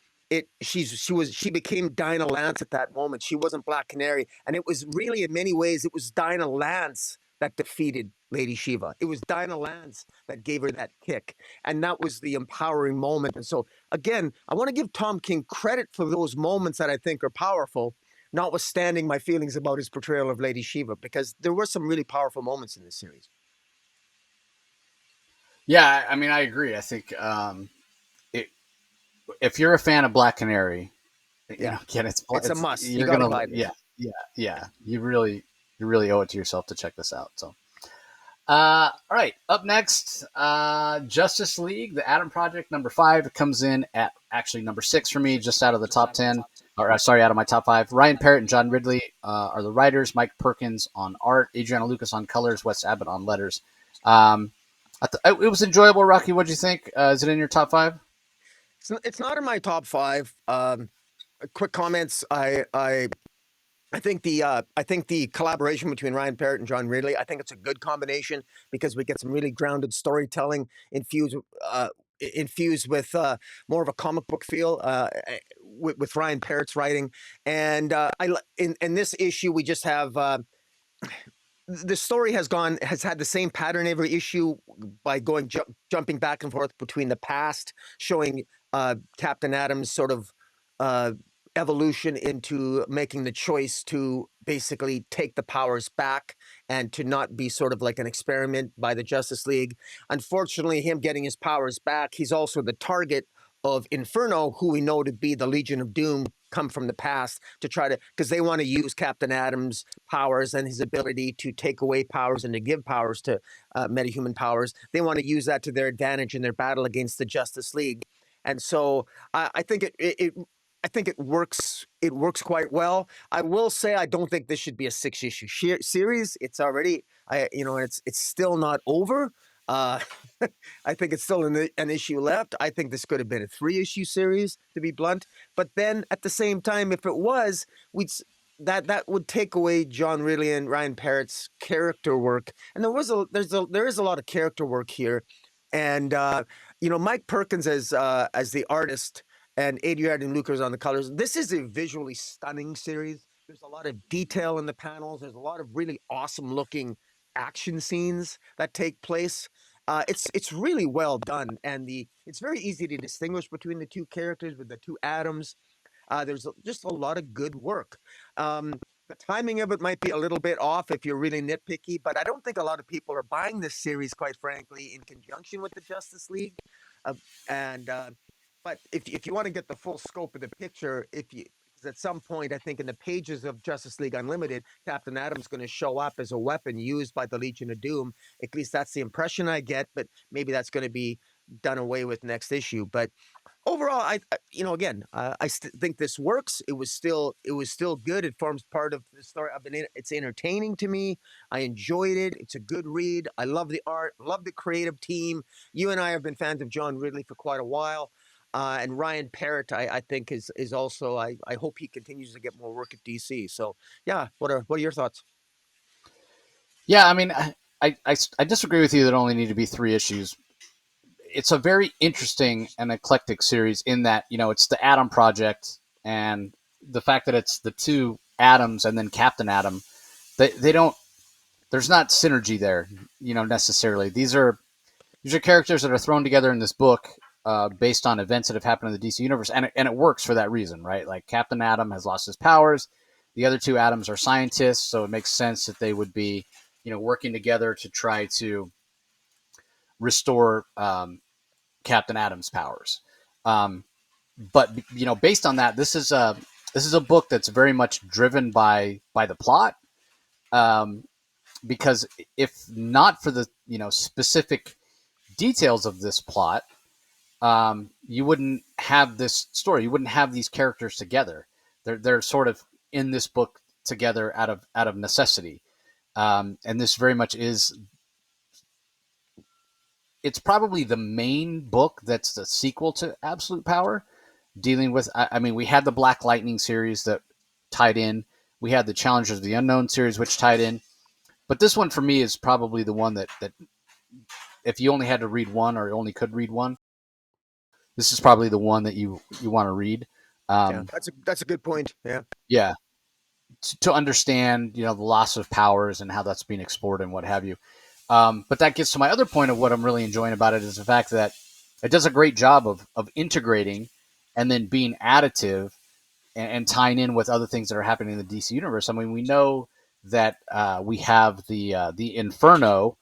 she became Dinah Lance at that moment. She wasn't Black Canary, and it was really in many ways it was Dinah Lance that defeated Lady Shiva. It was Dinah Lance that gave her that kick, and that was the empowering moment. And so again, I want to give Tom King credit for those moments that I think are powerful, notwithstanding my feelings about his portrayal of Lady Shiva, because there were some really powerful moments in this series. Yeah, I mean, I agree. I think it, if you're a fan of Black Canary, Yeah, again, it's a it's must. You you're got to gonna, buy yeah, this. yeah. You really owe it to yourself to check this out. So, all right, up next, Justice League, the Atom Project, number 5. It comes in at actually number 6 for me, just out of the top 10. Or sorry, out of my top 5. Ryan Parrott and John Ridley are the writers. Mike Perkins on art. Adriana Lucas on colors. Wes Abbott on letters. Um, it was enjoyable. Rocky, what'd you think? Is it in your top 5? It's not in my top five. Quick comments. I think the collaboration between Ryan Parrott and John Ridley, I think it's a good combination because we get some really grounded storytelling infused with more of a comic book feel with Ryan Parrott's writing. And in this issue we just have the story has had the same pattern every issue by jumping back and forth between the past, showing Captain Adams sort of uh, evolution into making the choice to basically take the powers back and to not be sort of like an experiment by the Justice League. Unfortunately, him getting his powers back, he's also the target of Inferno, who we know to be the Legion of Doom, come from the past to try to, because they want to use Captain Adams' powers and his ability to take away powers and to give powers to metahuman powers. They want to use that to their advantage in their battle against the Justice League. And so I think I think it works. It works quite well. I will say I don't think this should be a 6-issue series. It's already, it's still not over. Uh, I think it's still an issue left. I think this could have been a 3-issue series, to be blunt. But then at the same time, if it was, we'd that would take away John Ridley and Ryan Parrott's character work. And there is a lot of character work here. And Mike Perkins as the artist and Adriana Lucas on the colors. This is a visually stunning series. There's a lot of detail in the panels. There's a lot of really awesome looking action scenes that take place. It's really well done, and it's very easy to distinguish between the two characters with the two atoms. There's just a lot of good work. The timing of it might be a little bit off if you're really nitpicky, but I don't think a lot of people are buying this series, quite frankly, in conjunction with the Justice League. Uh, and But if you want to get the full scope of the picture, if you because at some point, I think in the pages of Justice League Unlimited, Captain Atom's going to show up as a weapon used by the Legion of Doom. At least that's the impression I get, but maybe that's going to be done away with next issue. But overall, again, think this works. It was still good. It forms part of the story. It's entertaining to me. I enjoyed it. It's a good read. I love the art. Love the creative team. You and I have been fans of John Ridley for quite a while. And Ryan Parrott, I think is also. I hope he continues to get more work at DC. So yeah, what are your thoughts? Yeah, I mean, I disagree with you that only need to be 3 issues. It's a very interesting and eclectic series in that it's the Atom Project, and the fact that it's the two Atoms and then Captain Atom. They don't. There's not synergy there, necessarily. These are characters that are thrown together in this book based on events that have happened in the DC universe, and it works for that reason, right? Like Captain Atom has lost his powers. The other two Atoms are scientists, so it makes sense that they would be, working together to try to restore Captain Atom's powers. Um, but based on that, this is a book that's very much driven by the plot. Um, because if not for the specific details of this plot, you wouldn't have this story. You wouldn't have these characters together. They're sort of in this book together out of necessity, and this very much is. It's probably the main book that's the sequel to Absolute Power, dealing with. I mean, we had the Black Lightning series that tied in. We had the Challengers of the Unknown series, which tied in. But this one for me is probably the one that if you only had to read one or only could read one, this is probably the one that you want to read. Yeah, that's a good point. Yeah. Yeah, to understand the loss of powers and how that's being explored and what have you. But that gets to my other point of what I'm really enjoying about it is the fact that it does a great job of integrating and then being additive and tying in with other things that are happening in the DC universe. I mean, we know that we have the Inferno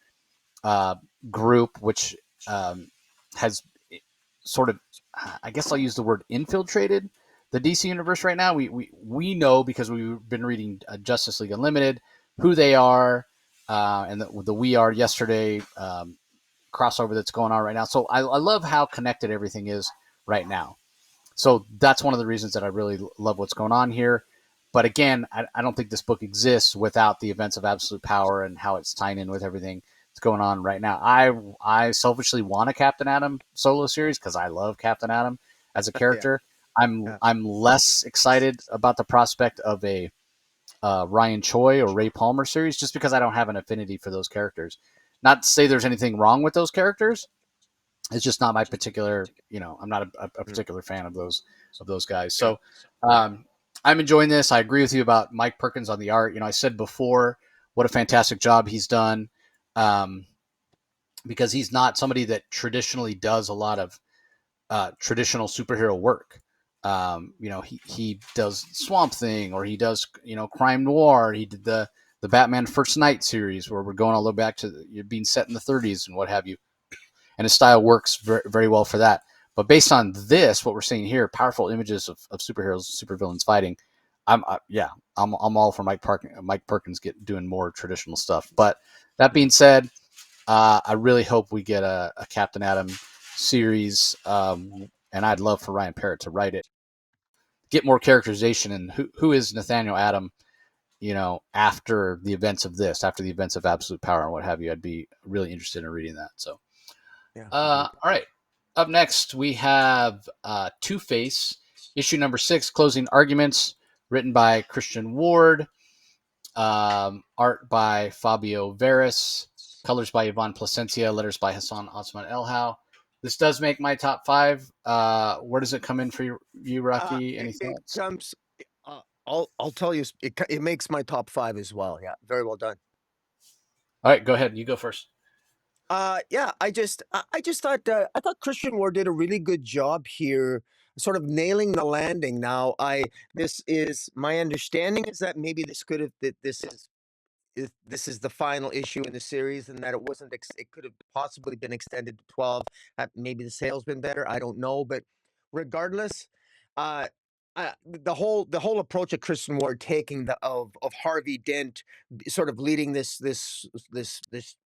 uh, group, which has sort of, I guess I'll use the word infiltrated the DC universe right now. We know because we've been reading Justice League Unlimited who they are, and the We Are Yesterday crossover that's going on right now. So I love how connected everything is right now. So that's one of the reasons that I really love what's going on here. But again, I don't think this book exists without the events of Absolute Power and how it's tying in with everything that's going on right now. I selfishly want a Captain Atom solo series because I love Captain Atom as a Yeah. character. I'm Yeah. I'm less excited about the prospect of a Ryan Choi or Ray Palmer series just because I don't have an affinity for those characters. Not to say there's anything wrong with those characters, it's just not my particular. I'm not a Mm. particular fan of those guys. Yeah. So I'm enjoying this. I agree with you about Mike Perkins on the art. I said before what a fantastic job he's done, um, because he's not somebody that traditionally does a lot of traditional superhero work. He does Swamp Thing, or he does crime noir. He did the Batman First Night series, where we're going all the way back to being set in the 30s and what have you, and his style works very, very well for that. But based on this, what we're seeing here, powerful images of superheroes, supervillains fighting. I'm all for Mike Perkins doing more traditional stuff. But that being said, I really hope we get a Captain Atom series, and I'd love for Ryan Parrott to write it, get more characterization, and who is Nathaniel Adam. After the events of this, after the events of Absolute Power and what have you, I'd be really interested in reading that. So. Yeah. Agreed. All right. Up next, we have Two Face, issue number 6, Closing Arguments, written by Christian Ward, art by Fabio Veras, colors by Yvonne Placencia, letters by Hassan Osman Elhau. This does make my top 5. Where does it come in for you, Rocky? Any It thoughts? comes. I'll tell you. It makes my top 5 as well. Yeah. Very well done. All right, go ahead. You go first. Yeah, I just thought I thought Christian Ward did a really good job here, sort of nailing the landing. Now, I this is my understanding is that maybe this could have that this is the final issue in the series, and that it wasn't. It could have possibly been extended to 12. Maybe the sales been better. I don't know, but regardless, uh, the whole approach of Christian Ward taking the of Harvey Dent, sort of leading this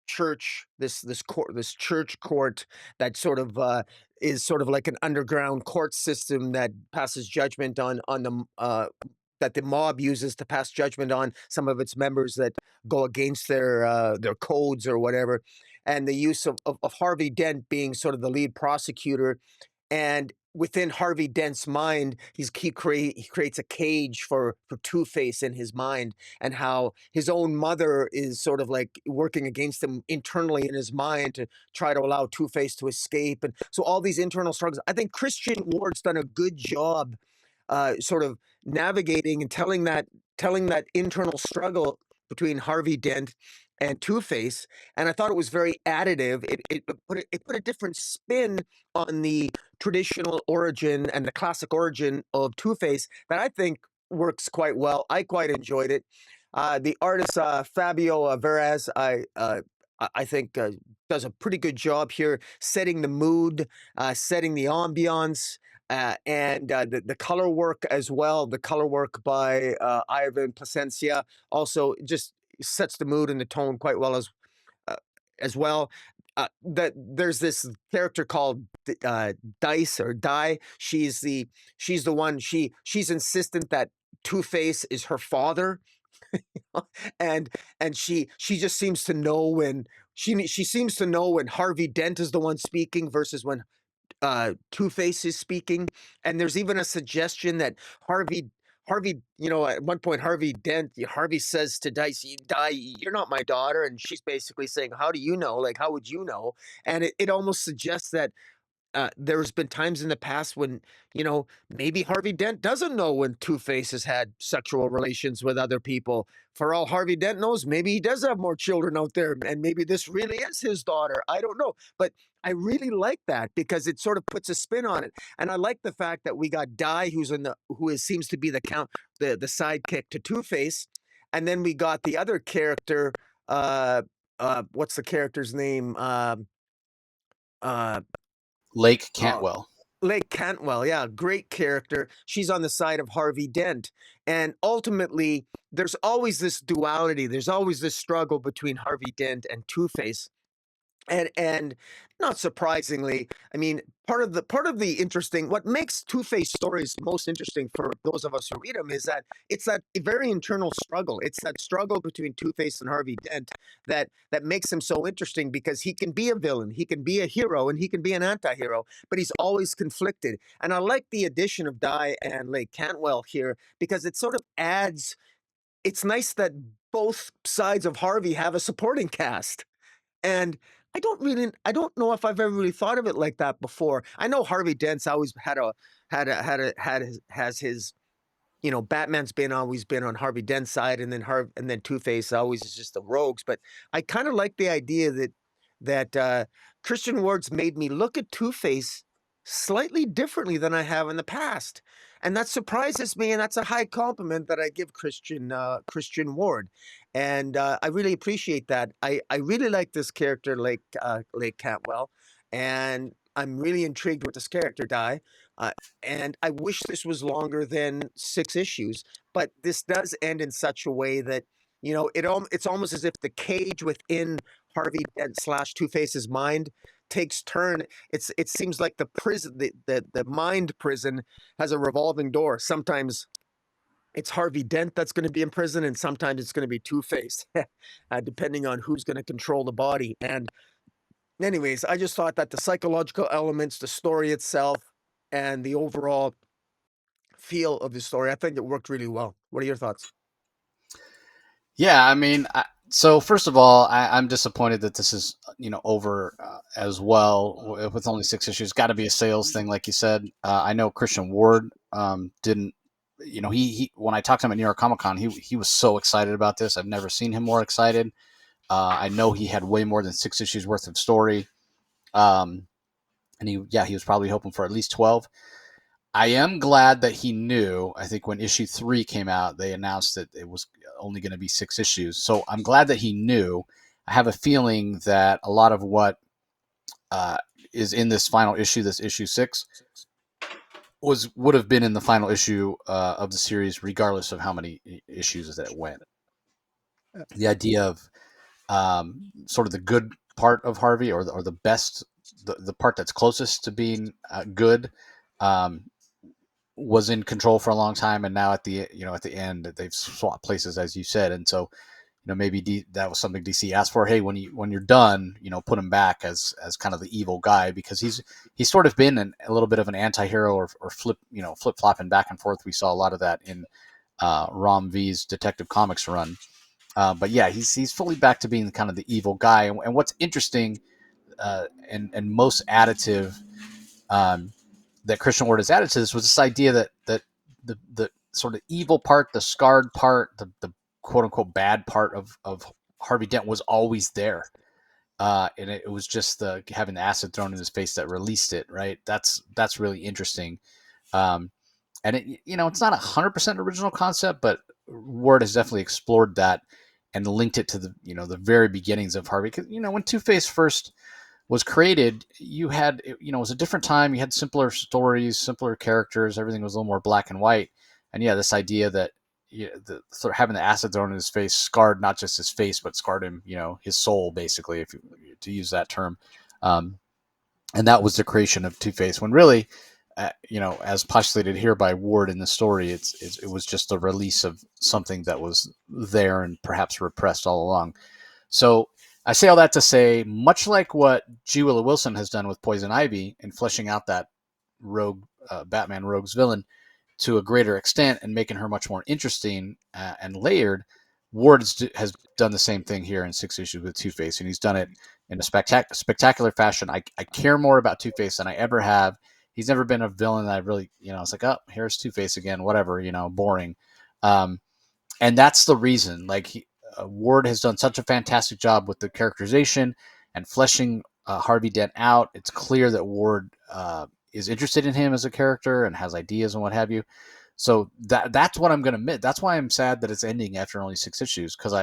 church this church court that sort of is sort of like an underground court system that passes judgment on the that the mob uses to pass judgment on some of its members that go against their codes or whatever, and the use of Harvey Dent being sort of the lead prosecutor, and within Harvey Dent's mind, he creates a cage for Two Face in his mind, and how his own mother is sort of like working against him internally in his mind to try to allow Two Face to escape, and so all these internal struggles. I think Christian Ward's done a good job, sort of navigating and telling that internal struggle between Harvey Dent and Two-Face, and I thought it was very additive. It put a different spin on the traditional origin and the classic origin of Two-Face that I think works quite well. I quite enjoyed it. The artist Fabio Veraz, I think does a pretty good job here, setting the mood, setting the ambiance. And the color work as well. The color work by Ivan Placencia also just sets the mood and the tone quite well uh, as well. That there's this character called Dice or Die. She's the one. She's insistent that Two Face is her father, and she just seems to know when she seems to know when Harvey Dent is the one speaking versus when Two-Face is speaking, and there's even a suggestion that Harvey, at one point, Harvey says to Dice, you're not my daughter," and she's basically saying, "How do you know? Like, how would you know?" And it almost suggests that there's been times in the past when, maybe Harvey Dent doesn't know when Two-Face has had sexual relations with other people. For all Harvey Dent knows, maybe he does have more children out there, and maybe this really is his daughter. I don't know. But I really like that because it sort of puts a spin on it. And I like the fact that we got Di, seems to be the sidekick to Two-Face. And then we got the other character, what's the character's name? Uh Lake uh Cantwell. Lake Cantwell, yeah, great character. She's on the side of Harvey Dent. And ultimately, there's always this duality. There's always this struggle between Harvey Dent and Two-Face. And not surprisingly, I mean, part of the interesting what makes Two-Face stories most interesting for those of us who read them is that it's that very internal struggle. It's that struggle between Two-Face and Harvey Dent that makes him so interesting because he can be a villain, he can be a hero, and he can be an anti-hero, but he's always conflicted. And I like the addition of Di and Lake Cantwell here because it sort of adds it's nice that both sides of Harvey have a supporting cast. And I don't know if I've ever really thought of it like that before. I know Harvey Dent's always has his, Batman's been always been on Harvey Dent's side, and then Two-Face always is just the rogues. But I kind of like the idea that Christian Ward's made me look at Two-Face slightly differently than I have in the past. And that surprises me, and that's a high compliment that I give Christian Ward, and I really appreciate that. I really like this character, Lake Cantwell, and I'm really intrigued with this character, Die. Uh, and I wish this was longer than 6 issues, but this does end in such a way that it's almost as if the cage within Harvey Dent slash Two Face's mind takes turn. It seems like the prison, the mind prison, has a revolving door. Sometimes it's Harvey Dent that's going to be in prison, and sometimes it's going to be Two Face, depending on who's going to control the body. And anyways, I just thought that the psychological elements, the story itself, and the overall feel of the story, I think it worked really well. What are your thoughts? Yeah, I mean, so first of all, I'm disappointed that this is over as well with only 6 issues. Got to be a sales thing, like you said. I know Christian Ward didn't. He when I talked to him at New York Comic Con, he was so excited about this. I've never seen him more excited. I know he had way more than 6 issues worth of story, and he was probably hoping for at least 12. I am glad that he knew. I think when issue 3 came out, they announced that it was only going to be 6 issues. So I'm glad that he knew. I have a feeling that a lot of what uh, is in this final issue, this issue 6, would have been in the final issue of the series, regardless of how many issues that it went. The idea of sort of the good part of Harvey, or the best, the part that's closest to being good, um, was in control for a long time, and now at the end they've swapped places, as you said, and so maybe that was something DC asked for. Hey, when you're done, put him back as kind of the evil guy, because he's sort of been a little bit of an anti-hero, or flip flopping back and forth. We saw a lot of that in Rom V's Detective Comics run, but yeah, he's fully back to being kind of the evil guy. And what's interesting and most additive, um, that Christian Ward has added to this, was this idea that the sort of evil part, the scarred part, the quote unquote bad part of Harvey Dent was always there, and it was just the having the acid thrown in his face that released it. Right. That's really interesting. Um, and it's not 100% original concept, but Ward has definitely explored that and linked it to the very beginnings of Harvey. Because when Two Face first was created, you had it was a different time. You had simpler stories, simpler characters. Everything was a little more black and white. And yeah, this idea that sort of having the acid thrown in his face scarred not just his face, but scarred him, his soul, basically, if you, to use that term. Um, and that was the creation of Two Face. When really, as postulated here by Ward in the story, it was just a release of something that was there and perhaps repressed all along. So I say all that to say, much like what G. Willow Wilson has done with Poison Ivy in fleshing out that rogue Batman rogues villain to a greater extent and making her much more interesting and layered, Ward has done the same thing here in 6 issues with Two Face, and he's done it in a spectacular fashion. I care more about Two Face than I ever have. He's never been a villain that I really, it's like, oh, here's Two Face again, whatever, boring. Um, and that's the reason. Like Ward has done such a fantastic job with the characterization and fleshing Harvey Dent out. It's clear that Ward is interested in him as a character and has ideas and what have you. So that's what I'm going to admit. That's why I'm sad that it's ending after only 6 issues, because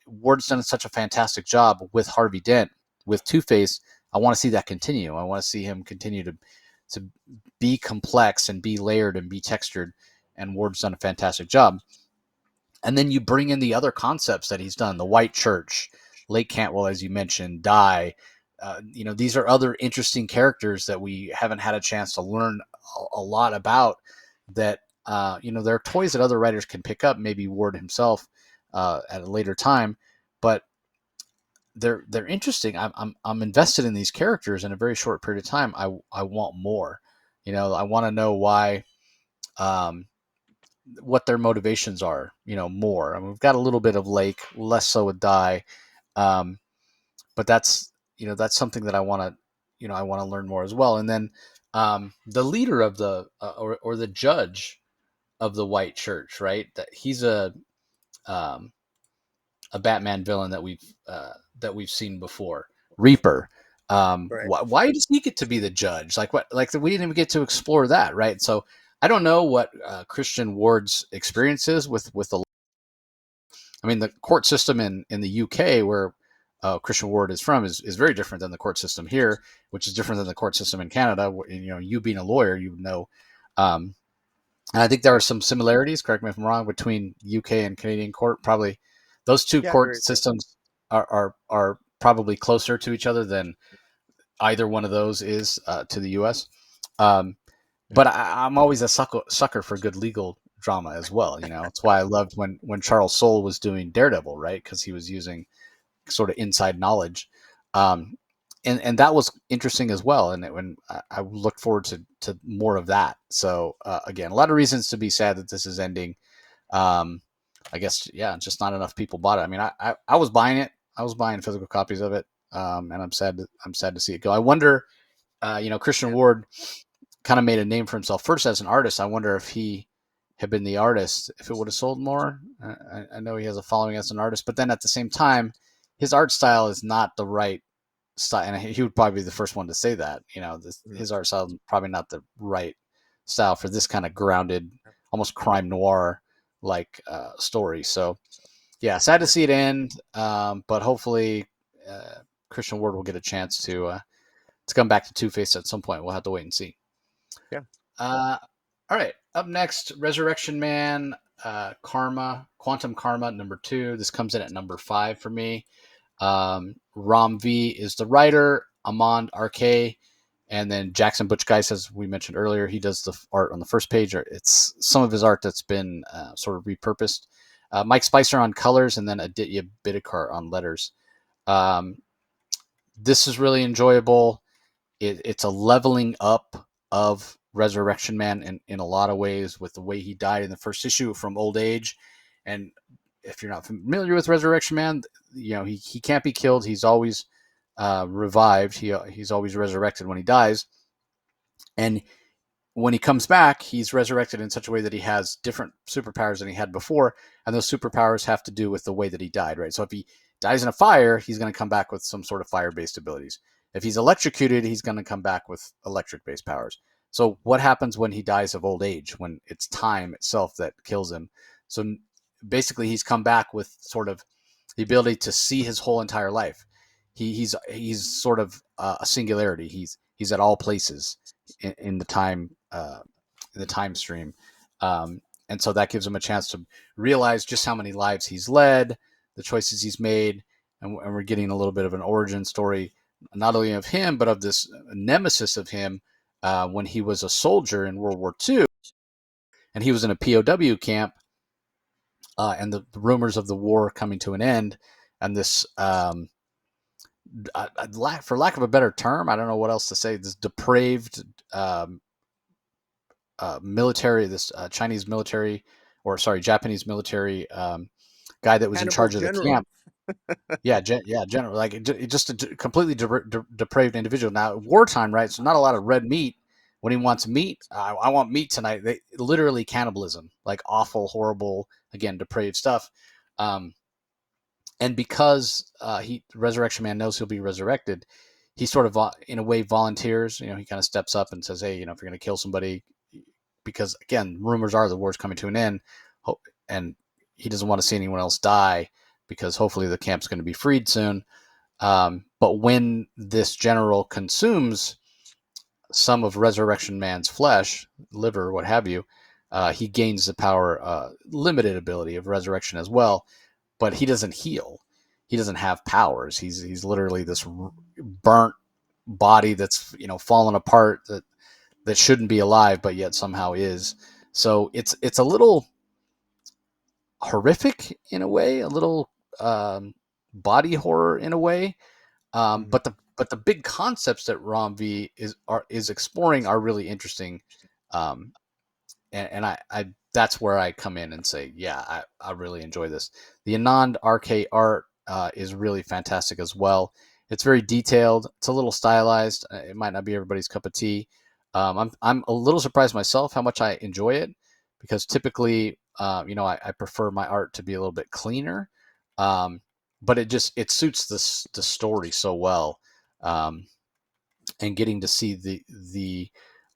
Ward's done such a fantastic job with Harvey Dent, with Two Face. I want to see that continue. I want to see him continue to be complex and be layered and be textured. And Ward's done a fantastic job. And then you bring in the other concepts that he's done: the White Church, Lake Cantwell, as you mentioned, Die. These are other interesting characters that we haven't had a chance to learn a lot about. That there are toys that other writers can pick up, maybe Ward himself at a later time, but they're interesting. I'm invested in these characters in a very short period of time. I want more. I want to know why. What their motivations are, more. I mean, we've got a little bit of Lake, less so with Die, um, but that's something that I want to learn more as well. And then the leader of the or the judge of the White Church, right? That he's um, a Batman villain that we've seen before, Reaper. Right. Why does he get to be the judge? Like what? Like we didn't even get to explore that, right? So I don't know what Christian Ward's experience is with the. I mean, the court system in the UK, where Christian Ward is from, is very different than the court system here, which is different than the court system in Canada. You being a lawyer, know. Um, and I think there are Yeah. some similarities. Correct me if I'm wrong, between UK and Canadian court. Probably those two Yeah, court very true. systems are probably closer to each other than either one of those is to the US. Um, Yeah. but I'm always a sucker for good legal drama as well. It's why I loved when Charles Soule was doing Daredevil, right? Because he was using sort of inside knowledge, um, and that was interesting as well. And when I look forward to more of that. So again, a lot of reasons to be sad that this is ending. Um, I guess yeah, just not enough people bought it. I mean, I was buying it. I was buying physical copies of it, and I'm sad to see it go. I wonder, Christian Yeah. Ward kind of made a name for himself first as an artist. I wonder if he had been the artist, if it would have sold more. I know he has a following as an artist, but then at the same time, his art style is not the right style, and he would probably be the first one to say that. Mm. His art style is probably not the right style for this kind of grounded, almost crime noir like story. So yeah, sad to Yeah. see it end, but hopefully Christian Ward will get a chance to come back to Two Face at some point. We'll have to wait and see. Yeah. Uh, all right. Up next, Resurrection Man, Quantum Karma, number 2. This comes in at number 5 for me. Ram V is the writer, Amand RK, and then Jackson Butch Geis, as we mentioned earlier, he does the art on the first page. It's some of his art that's been sort of repurposed. Mike Spicer on colors, and then Aditya Bidikar on letters. Um, this is really enjoyable. It's a leveling up of Resurrection Man in a lot of ways, with the way he died in the first issue from old age. And if you're not familiar with Resurrection Man, he can't be killed. He's always revived. He's always resurrected when he dies. And when he comes back, he's resurrected in such a way that he has different superpowers than he had before, and those superpowers have to do with the way that he died, right? So if he dies in a fire, he's going to come back with some sort of fire-based abilities. If he's electrocuted, he's going to come back with electric-based powers. So what happens when he dies of old age, when it's time itself that kills him? So basically he's come back with sort of the ability to see his whole entire life. He's sort of a singularity. He's at all places in the time stream, and so that gives him a chance to realize just how many lives he's led, the choices he's made, and we're getting a little bit of an origin story, not only of him but of this nemesis of him when he was a soldier in World War II, and he was in a POW camp, and the rumors of the war coming to an end, and this for lack of a better term, I don't know what else to say. This depraved military, this Chinese military, or sorry, Japanese military guy that was in Hannibal charge of the General. camp. Yeah, general, like just a completely depraved individual. Now, wartime, right? So not a lot of red meat. When he wants meat, I want meat tonight. They literally cannibalism, like awful, horrible, again, depraved stuff. Um, and because he Resurrection Man knows he'll be resurrected, he sort of in a way volunteers. He kind of steps up and says, "Hey, if you're going to kill somebody, because again, rumors are the war's coming to an end, and he doesn't want to see anyone else die because hopefully the camp's going to be freed soon." But when this general consumes some of Resurrection Man's flesh, liver, what have you, he gains the power, limited ability of resurrection as well. But he doesn't heal. He doesn't have powers. He's literally this burnt body that's fallen apart, that shouldn't be alive but yet somehow is. So it's a little horrific in a way, a little body horror in a way. Mhm. But the big concepts that Rom V is exploring are really interesting. Um, and I that's where I come in and say, yeah, I really enjoy this. The Anand RK art is really fantastic as well. It's very detailed. It's a little stylized. It might not be everybody's cup of tea. I'm a little surprised myself how much I enjoy it, because typically, I prefer my art to be a little bit cleaner. Um, but it suits the story so well. Um, and getting to see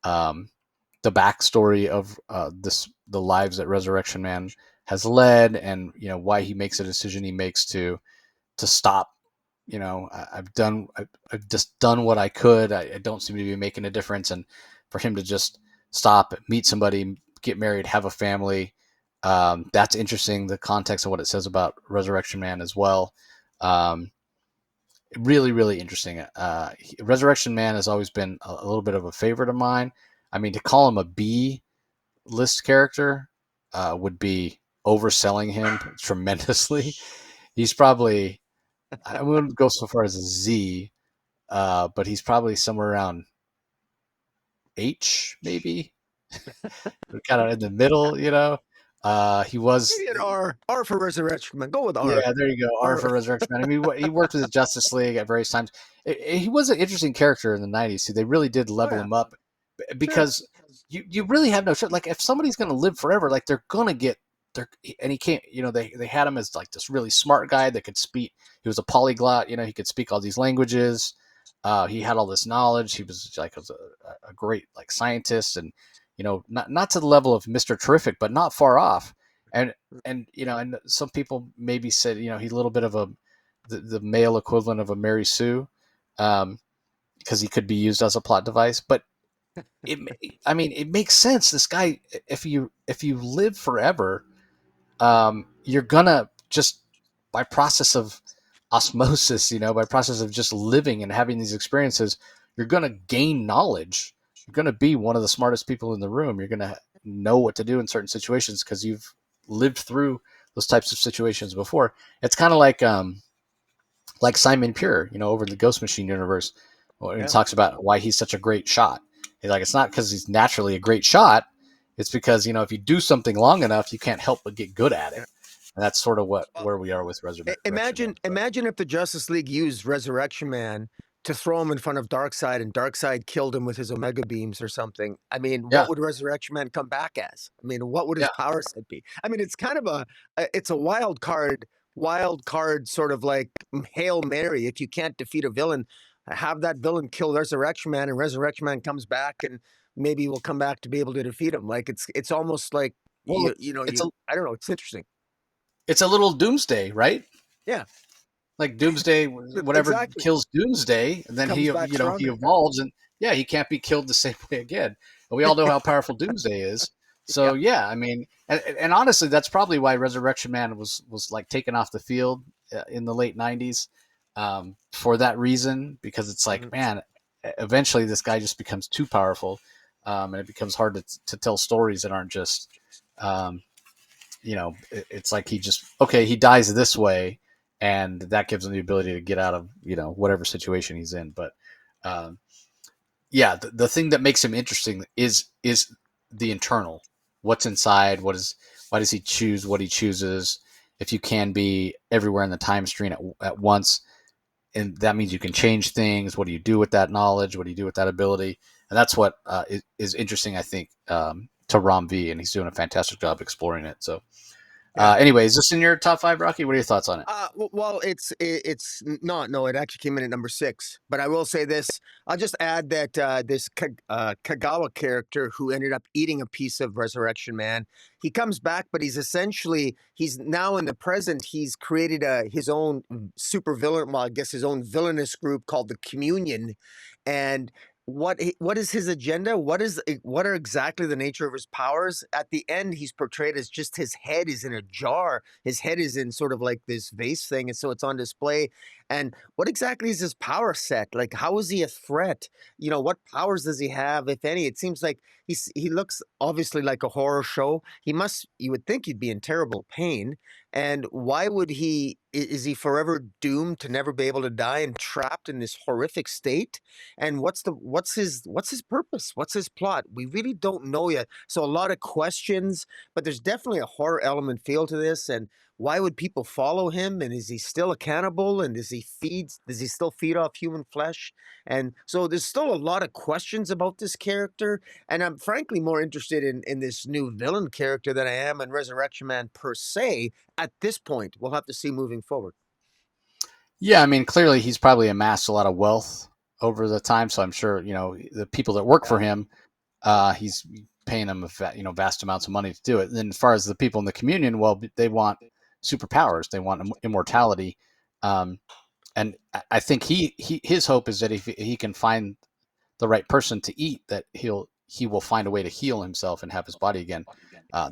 um, the backstory of the lives that Resurrection Man has led, and why he makes a decision he makes to stop. I've just done what I could. I don't seem to be making a difference, and for him to just stop, meet somebody, get married, have a family. That's interesting. The context of what it says about Resurrection Man as well. Um, Really, really interesting. Resurrection Man has always been a little bit of a favorite of mine. I mean, to call him a B list character would be overselling him tremendously. He's probably, I wouldn't go so far as a Z, but he's probably somewhere around H, maybe, kind of in the middle. He was, Maybe an R. R for Resurrection Man. Go with R. yeah, there you go. R R. for Resurrection Man. I mean, he worked with the Justice League at various times. He was an interesting character in the '90s. See, they really did Oh level yeah. him up, Sure. because you really have no shit. Like, if somebody's going to live forever, like, they're going to get there. And he can't. They had him as like this really smart guy that could speak. He was a polyglot. He could speak all these languages. He had all this knowledge. He was like a great like scientist, and not to the level of Mr. Terrific, but not far off. And some people maybe said he's a little bit of the male equivalent of a Mary Sue, because he could be used as a plot device. But it I mean, it makes sense. This guy, if you live forever, you're gonna just, by process of osmosis, by process of just living and having these experiences, you're gonna gain knowledge. You're gonna be one of the smartest people in the room. You're gonna know what to do in certain situations because you've lived through those types of situations before. It's kind of like Simon Pure, over the Ghost Machine universe, when he Yeah. talks about why he's such a great shot. He's like, it's not because he's naturally a great shot. It's because if you do something long enough, you can't help but get good at it. Yeah. And that's sort of Well, where we are with Resurrection Man. imagine if the Justice League used Resurrection Man to throw him in front of Darkseid, and Darkseid killed him with his Omega beams or something. I mean, Yeah, what would Resurrection Man come back as? I mean, what would his yeah, power set be? I mean, it's kind of it's a wild card wild card sort of like Hail Mary. If you can't defeat a villain, have that villain kill Resurrection Man, and Resurrection Man comes back, and maybe will come back to be able to defeat him. Like it's almost like Well, you know it's you a I don't know. It's interesting. it's a little Doomsday, right? Yeah, Like Doomsday, whatever exactly. kills Doomsday, and then he Comes back he stronger. evolves, and yeah, he can't be killed the same way again. And we all know how powerful Doomsday is. Yeah, So yeah, I mean, and honestly, that's probably why Resurrection Man was like taken off the field in the late '90s for that reason, because it's like, mhm. man, eventually this guy just becomes too powerful, and it becomes hard to tell stories that aren't just um, it's like he just okay, he dies this way, and that gives him the ability to get out of whatever situation he's in. But um, yeah, the thing that makes him interesting is the internal, what's inside, why does he choose what he chooses. If you can be everywhere in the time stream at once, and that means you can change things. What do you do with that knowledge? What do you do with that ability? And that's what is interesting, I think, to Rom V, and he's doing a fantastic job exploring it. So Yeah. anyway, is this in your top five, Rocky? What are your thoughts on it? Well, it's not. No, it actually came in at number 6. But I will say this. I'll just add that this Kagawa character who ended up eating a piece of Resurrection Man, he comes back, but he's now in the present. He's created his own super villain. Well, I guess his own villainous group called the Communion, and what is his agenda? What are exactly the nature of his powers? At the end, he's portrayed as just his head is in a jar. His head is in sort of like this vase thing, and so it's on display. And what exactly is his power set? Like, how is he a threat? What powers does he have, if any? It seems like he looks obviously like a horror show. You would think he'd be in terrible pain. And why would is he forever doomed to never be able to die and trapped in this horrific state? And what's his purpose? What's his plot? We really don't know yet. So a lot of questions, but there's definitely a horror element feel to this. And why would people follow him? And is he still a cannibal? And does he still feed off human flesh? And so there's still a lot of questions about this character. And I'm frankly more interested in this new villain character than I am in Resurrection Man per se at this point. We'll have to see moving forward. Yeah, I mean, clearly he's probably amassed a lot of wealth over the time, so I'm sure the people that work for Yeah. him, he's paying them vast amounts of money to do it. And then as far as the people in the communion, well, they want superpowers, they want immortality, um, and I think his hope is that if he can find the right person to eat, that he will find a way to heal himself and have his body again.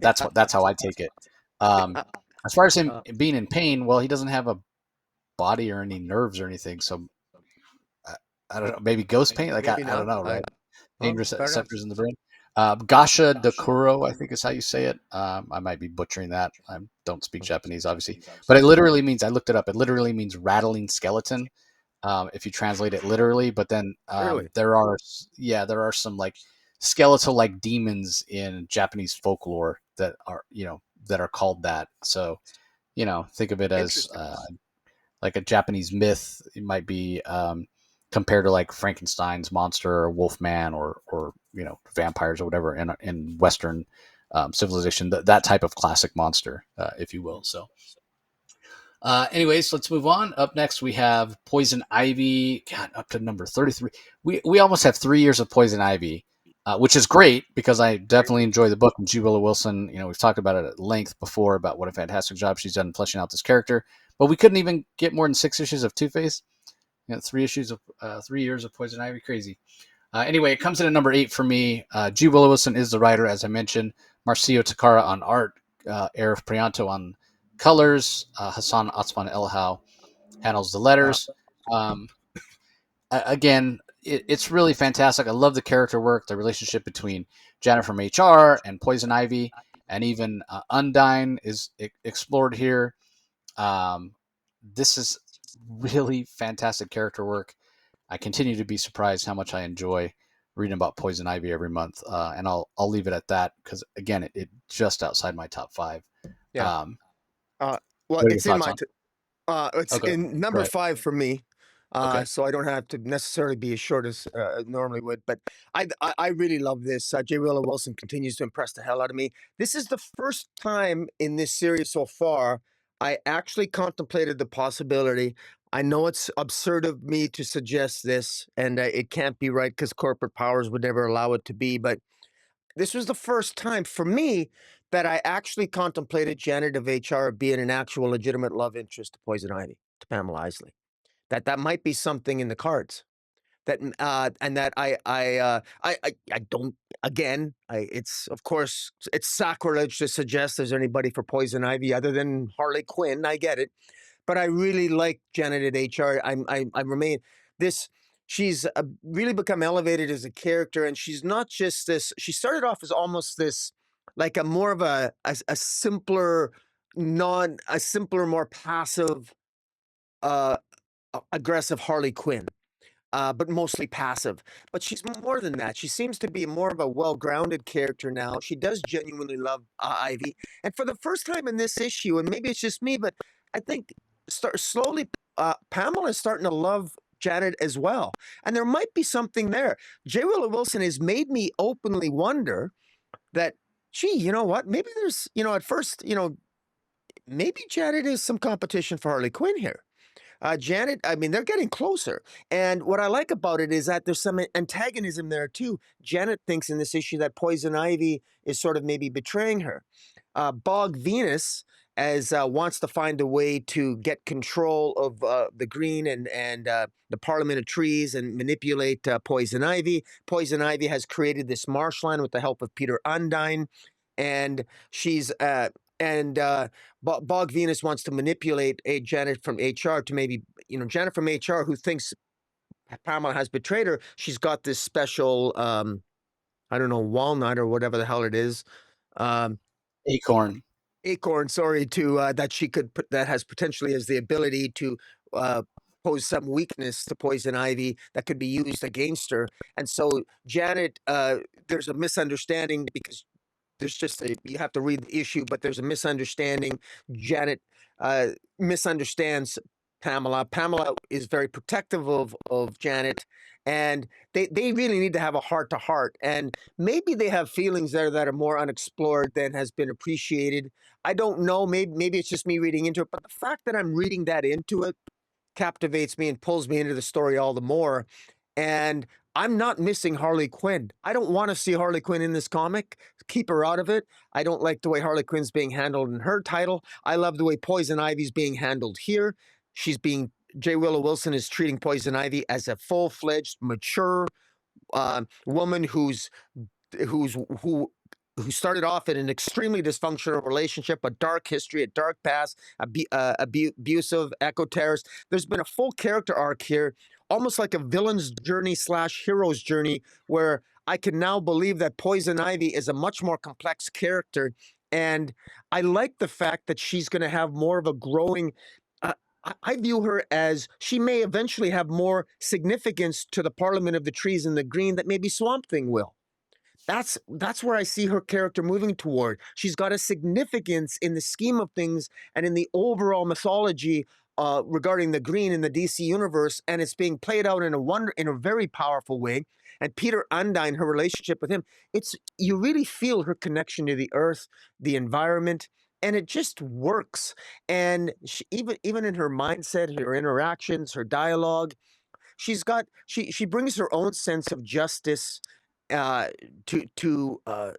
That's how I take it. Um, Uh, as far as him uh, being in pain, well, he doesn't have a body or any nerves or anything, so I, I don't know. Maybe ghost pain? Like maybe I don't not. know, right? Oh, Dangerous fair enough. receptors in the brain. Gasha Dokuro, I think is how you say it. I might be butchering that. I don't speak Japanese, obviously, but it literally means. I looked it up. It literally means rattling skeleton. If you translate it literally, but then Really there are some like skeletal like demons in Japanese folklore that are called that. So think of it as interesting. like a Japanese myth. It might be compared to like Frankenstein's monster or Wolfman or vampires or whatever in Western civilization. That type of classic monster, if you will. So. Anyways, let's move on. Up next, we have Poison Ivy. God, up to number 33. We almost have 3 years of Poison Ivy, which is great because I definitely enjoy the book. And G. Willow Wilson, we've talked about it at length before about what a fantastic job she's done fleshing out this character. But we couldn't even get more than 6 issues of Two Face. 3 issues of 3 years of Poison Ivy, crazy. Anyway, it comes in at number 8 for me. G. Willow Wilson is the writer, as I mentioned. Marcio Takara on art. Arif Prianto on colors. Hassan Otsman Elhau handles the Uh, letters. Um, Again, it's really fantastic. I love the character work, the relationship between Janet from HR and Poison Ivy, and even Undyne is explored here. Um, this is really fantastic character work. I continue to be surprised how much I enjoy reading about Poison Ivy every month, and I'll leave it at that because again, it just outside my top five. yeah. Um, Uh, well, what are your it's in thoughts my on? it's Okay, in go number ahead. 5 for me. Okay. So I don't have to necessarily be as short as normally would, but I really love this. J. Willow Wilson continues to impress the hell out of me. This is the first time in this series so far I actually contemplated the possibility. I know it's absurd of me to suggest this, and it can't be right because corporate powers would never allow it to be. But this was the first time for me that I actually contemplated Janet of HR being an actual legitimate love interest to Poison Ivy, to Pamela Isley. That might be something in the cards. That and that I don't again, it's of course it's sacrilege to suggest there's anybody for Poison Ivy other than Harley Quinn. I get it, but I really like Janet at HR. I remain this. She's really become elevated as a character, and she's not just this. She started off as almost this, like a more of a simpler, a simpler, more passive, uh, aggressive Harley Quinn, but mostly passive. But she's more than that. She seems to be more of a well-grounded character now. She does genuinely love Ivy, and for the first time in this issue, and maybe it's just me, but I think start slowly, Pamela is starting to love Janet as well, and there might be something there. J. Willow Wilson has made me openly wonder that, gee, you know what? Maybe there's, at first, maybe Janet is some competition for Harley Quinn here. Janet, I mean, they're getting closer. And what I like about it is that there's some antagonism there too. Janet thinks in this issue that Poison Ivy is sort of maybe betraying her. Bog Venus as wants to find a way to get control of the Green and the Parliament of Trees and manipulate Poison Ivy. Poison Ivy has created this marshland with the help of Peter Undine, and she's and Bog Venus wants to manipulate a Janet from HR to maybe, Janet from HR who thinks Pamela has betrayed her. She's got this special, I don't know, walnut or whatever the hell it is. Um, Acorn. Acorn, sorry, to that she could put that has potentially has the ability to uh, pose some weakness to Poison Ivy that could be used against her. And so Janet, there's a misunderstanding because there's just you have to read the issue, but there's a misunderstanding. Janet misunderstands Pamela. Pamela is very protective of Janet, and they really need to have a heart to heart. And maybe they have feelings there that are more unexplored than has been appreciated. I don't know. Maybe it's just me reading into it, but the fact that I'm reading that into it captivates me and pulls me into the story all the more. And I'm not missing Harley Quinn. I don't want to see Harley Quinn in this comic. Keep her out of it. I don't like the way Harley Quinn's being handled in her title. I love the way Poison Ivy's being handled here. She's being J. Willow Wilson is treating Poison Ivy as a full-fledged, mature woman who's who started off in an extremely dysfunctional relationship, a dark history, a dark past, abusive, eco terrorist. There's been a full character arc here, almost like a villain's journey slash hero's journey, where I can now believe that Poison Ivy is a much more complex character. And I like the fact that she's going to have more of a growing. I view her as she may eventually have more significance to the Parliament of the Trees and the Green that maybe Swamp Thing will. That's where I see her character moving toward. She's got a significance in the scheme of things and in the overall mythology regarding the Green in the DC universe, and it's being played out in a very powerful way. And Peter Undine, her relationship with him, it's you really feel her connection to the earth, the environment, and it just works. And even in her mindset, her interactions, her dialogue, she brings her own sense of justice uh, to to uh,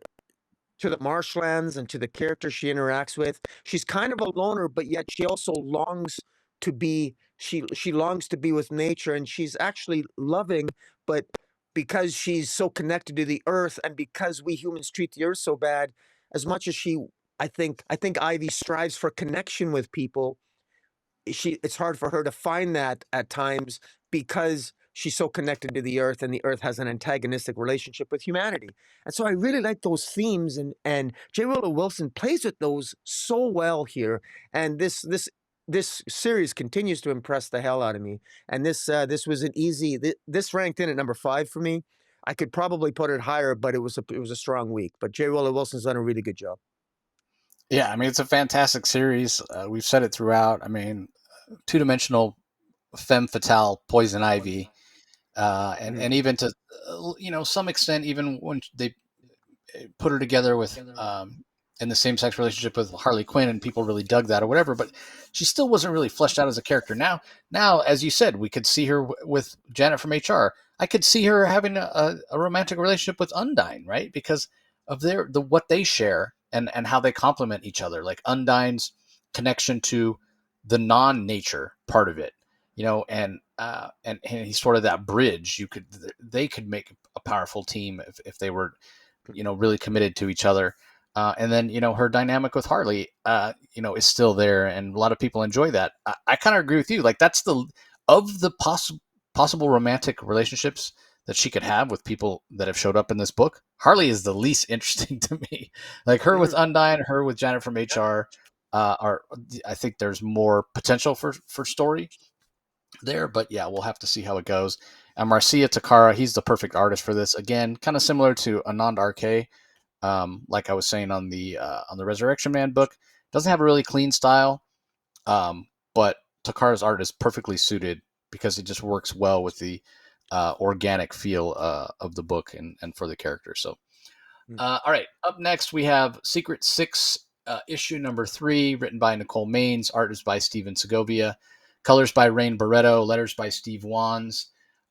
to the marshlands and to the characters she interacts with. She's kind of a loner, but yet she also longs to be. She longs to be with nature, and she's actually loving, but because she's so connected to the earth, and because we humans treat the earth so bad, as much as I think Ivy strives for connection with people, it's hard for her to find that at times because she's so connected to the earth and the earth has an antagonistic relationship with humanity. And so I really like those themes, and J. Willow Wilson plays with those so well here. And this series continues to impress the hell out of me. And this was an easy this ranked in at number 5 for me. I could probably put it higher, but it was a strong week. But J. Willow Wilson's done a really good job. Yeah, I mean it's a fantastic series. We've said it throughout. I mean, two dimensional femme fatale Poison Ivy, and Mhm. even to some extent, even when they put her together with in the same sex relationship with Harley Quinn, and people really dug that or whatever. But she still wasn't really fleshed out as a character. Now, as you said, we could see her with Janet from HR. I could see her having a romantic relationship with Undyne, right? Because of the what they share and how they complement each other. Like Undyne's connection to the non-nature part of it, and he's sort of that bridge. They could make a powerful team if they were, really committed to each other. And then, her dynamic with Harley, is still there, and a lot of people enjoy that. I kind of agree with you. Like that's of the possible romantic relationships that she could have with people that have showed up in this book. Harley is the least interesting to me. Like her with Mhm. Undyne, her with Janet from Yeah. HR, are I think there's more potential for story there, but yeah, we'll have to see how it goes. And Marcia Takara, he's the perfect artist for this. Again, kind of similar to Anand RK, like I was saying on the Resurrection Man book. Doesn't have a really clean style, but Takara's art is perfectly suited because it just works well with the organic feel of the book and for the character. So Mm. all right. Up next, we have Secret Six, issue number 3, written by Nicole Maines, art is by Steven Segovia, colors by Rain Barreto, letters by Steve Wands.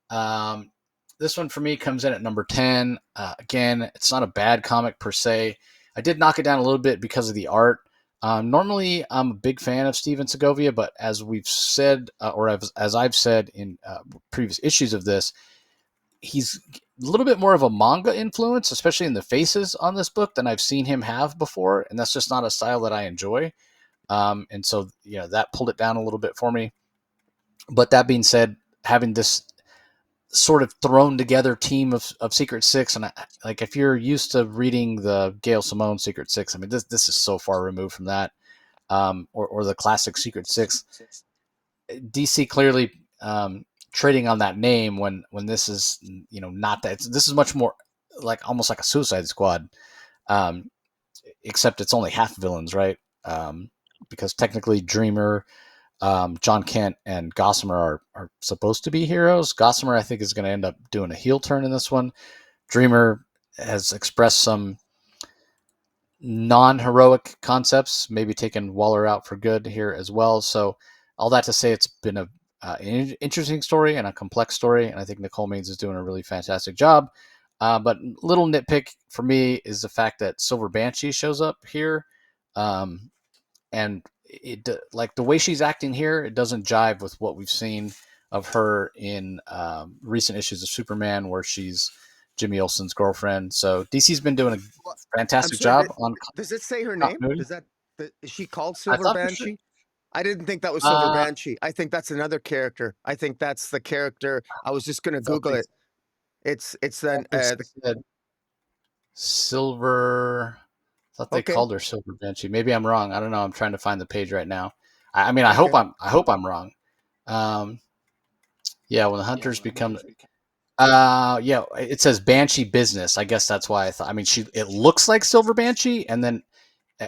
Um, this one for me comes in at number 10. Again, it's not a bad comic per se. I did knock it down a little bit because of the art. Normally, I'm a big fan of Steven Segovia, but as we've said, or as I've said in previous issues of this, he's a little bit more of a manga influence, especially in the faces on this book, than I've seen him have before, and that's just not a style that I enjoy. And so, that pulled it down a little bit for me. But that being said, having this sort of thrown together team of Secret Six, and like if you're used to reading the Gail Simone Secret Six, I mean this is so far removed from that, or the classic Secret Six. DC clearly trading on that name when this is not that. This is much more like almost like a Suicide Squad, um, except it's only half villains, right? Because technically Dreamer, John Kent, and Gossamer are supposed to be heroes. Gossamer, I think, is going to end up doing a heel turn in this one. Dreamer has expressed some non-heroic concepts, maybe taking Waller out for good here as well. So all that to say, it's been an interesting story and a complex story, and I think Nicole Maines is doing a really fantastic job. But little nitpick for me is the fact that Silver Banshee shows up here, and it like the way she's acting here, it doesn't jive with what we've seen of her in recent issues of Superman, where she's Jimmy Olsen's girlfriend. So DC's been doing a Well, I'm fantastic sorry, job on does it say her name? continuity. Does that is she called I Silver thought for sure. Banshee? I didn't think that was Silver Uh, Banshee. I think that's another character. I think that's the character. I was just gonna I thought Google they, it. It's then said silver. I thought they okay, called her Silver Banshee. Maybe I'm wrong. I don't know. I'm trying to find the page right now. I mean, okay, I hope I'm wrong. Um, yeah, when the hunters become yeah, it says Banshee Business. I guess that's why I thought. I mean, it looks like Silver Banshee, and then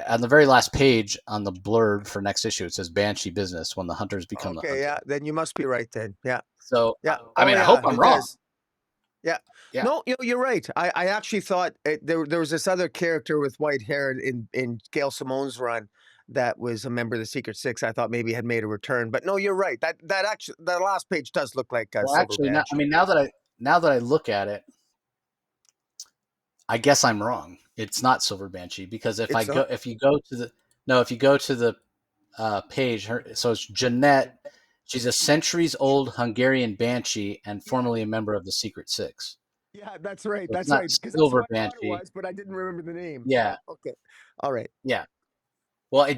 on the very last page on the blurb for next issue, it says Banshee Business when the hunters become the okay. hunted. Yeah, then you must be right then. Yeah, So, yeah. I Oh mean, I hope yeah, I'm it wrong. does. Yeah. Yeah, No, you're right. I actually thought there was this other character with white hair in Gail Simone's run that was a member of the Secret Six. I thought maybe had made a return, but no, you're right. That actually that last page does look like well, Silver actually, Banshee. now that I look at it, I guess I'm wrong. It's not Silver Banshee because It's not. if you go to the no, if you go to the page, so it's Jeanette. She's a centuries old Hungarian banshee and formerly a member of the Secret Six. Yeah, that's right. So it's That's not right. Because that's who Silver I thought it Banshee. was, but I didn't remember the name. Yeah. Yeah, Okay. All right. yeah. Well, Okay.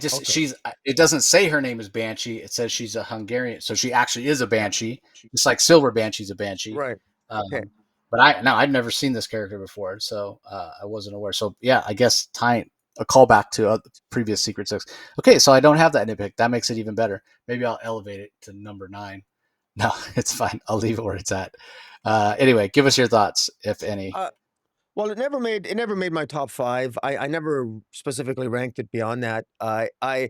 it doesn't say her name is Banshee. It says she's a Hungarian, so she actually is a banshee, just like Silver Banshee's a banshee. Right. Okay. Um, but I'd never seen this character before, so I wasn't aware. So yeah, I guess tying a callback to previous Secret Six. Okay, so I don't have that nitpick. That makes it even better. Maybe I'll elevate it to number 9. No, it's fine. I'll leave it where it's at. Anyway, give us your thoughts, if any. Uh, well, it never made my top five. I never specifically ranked it beyond that. I I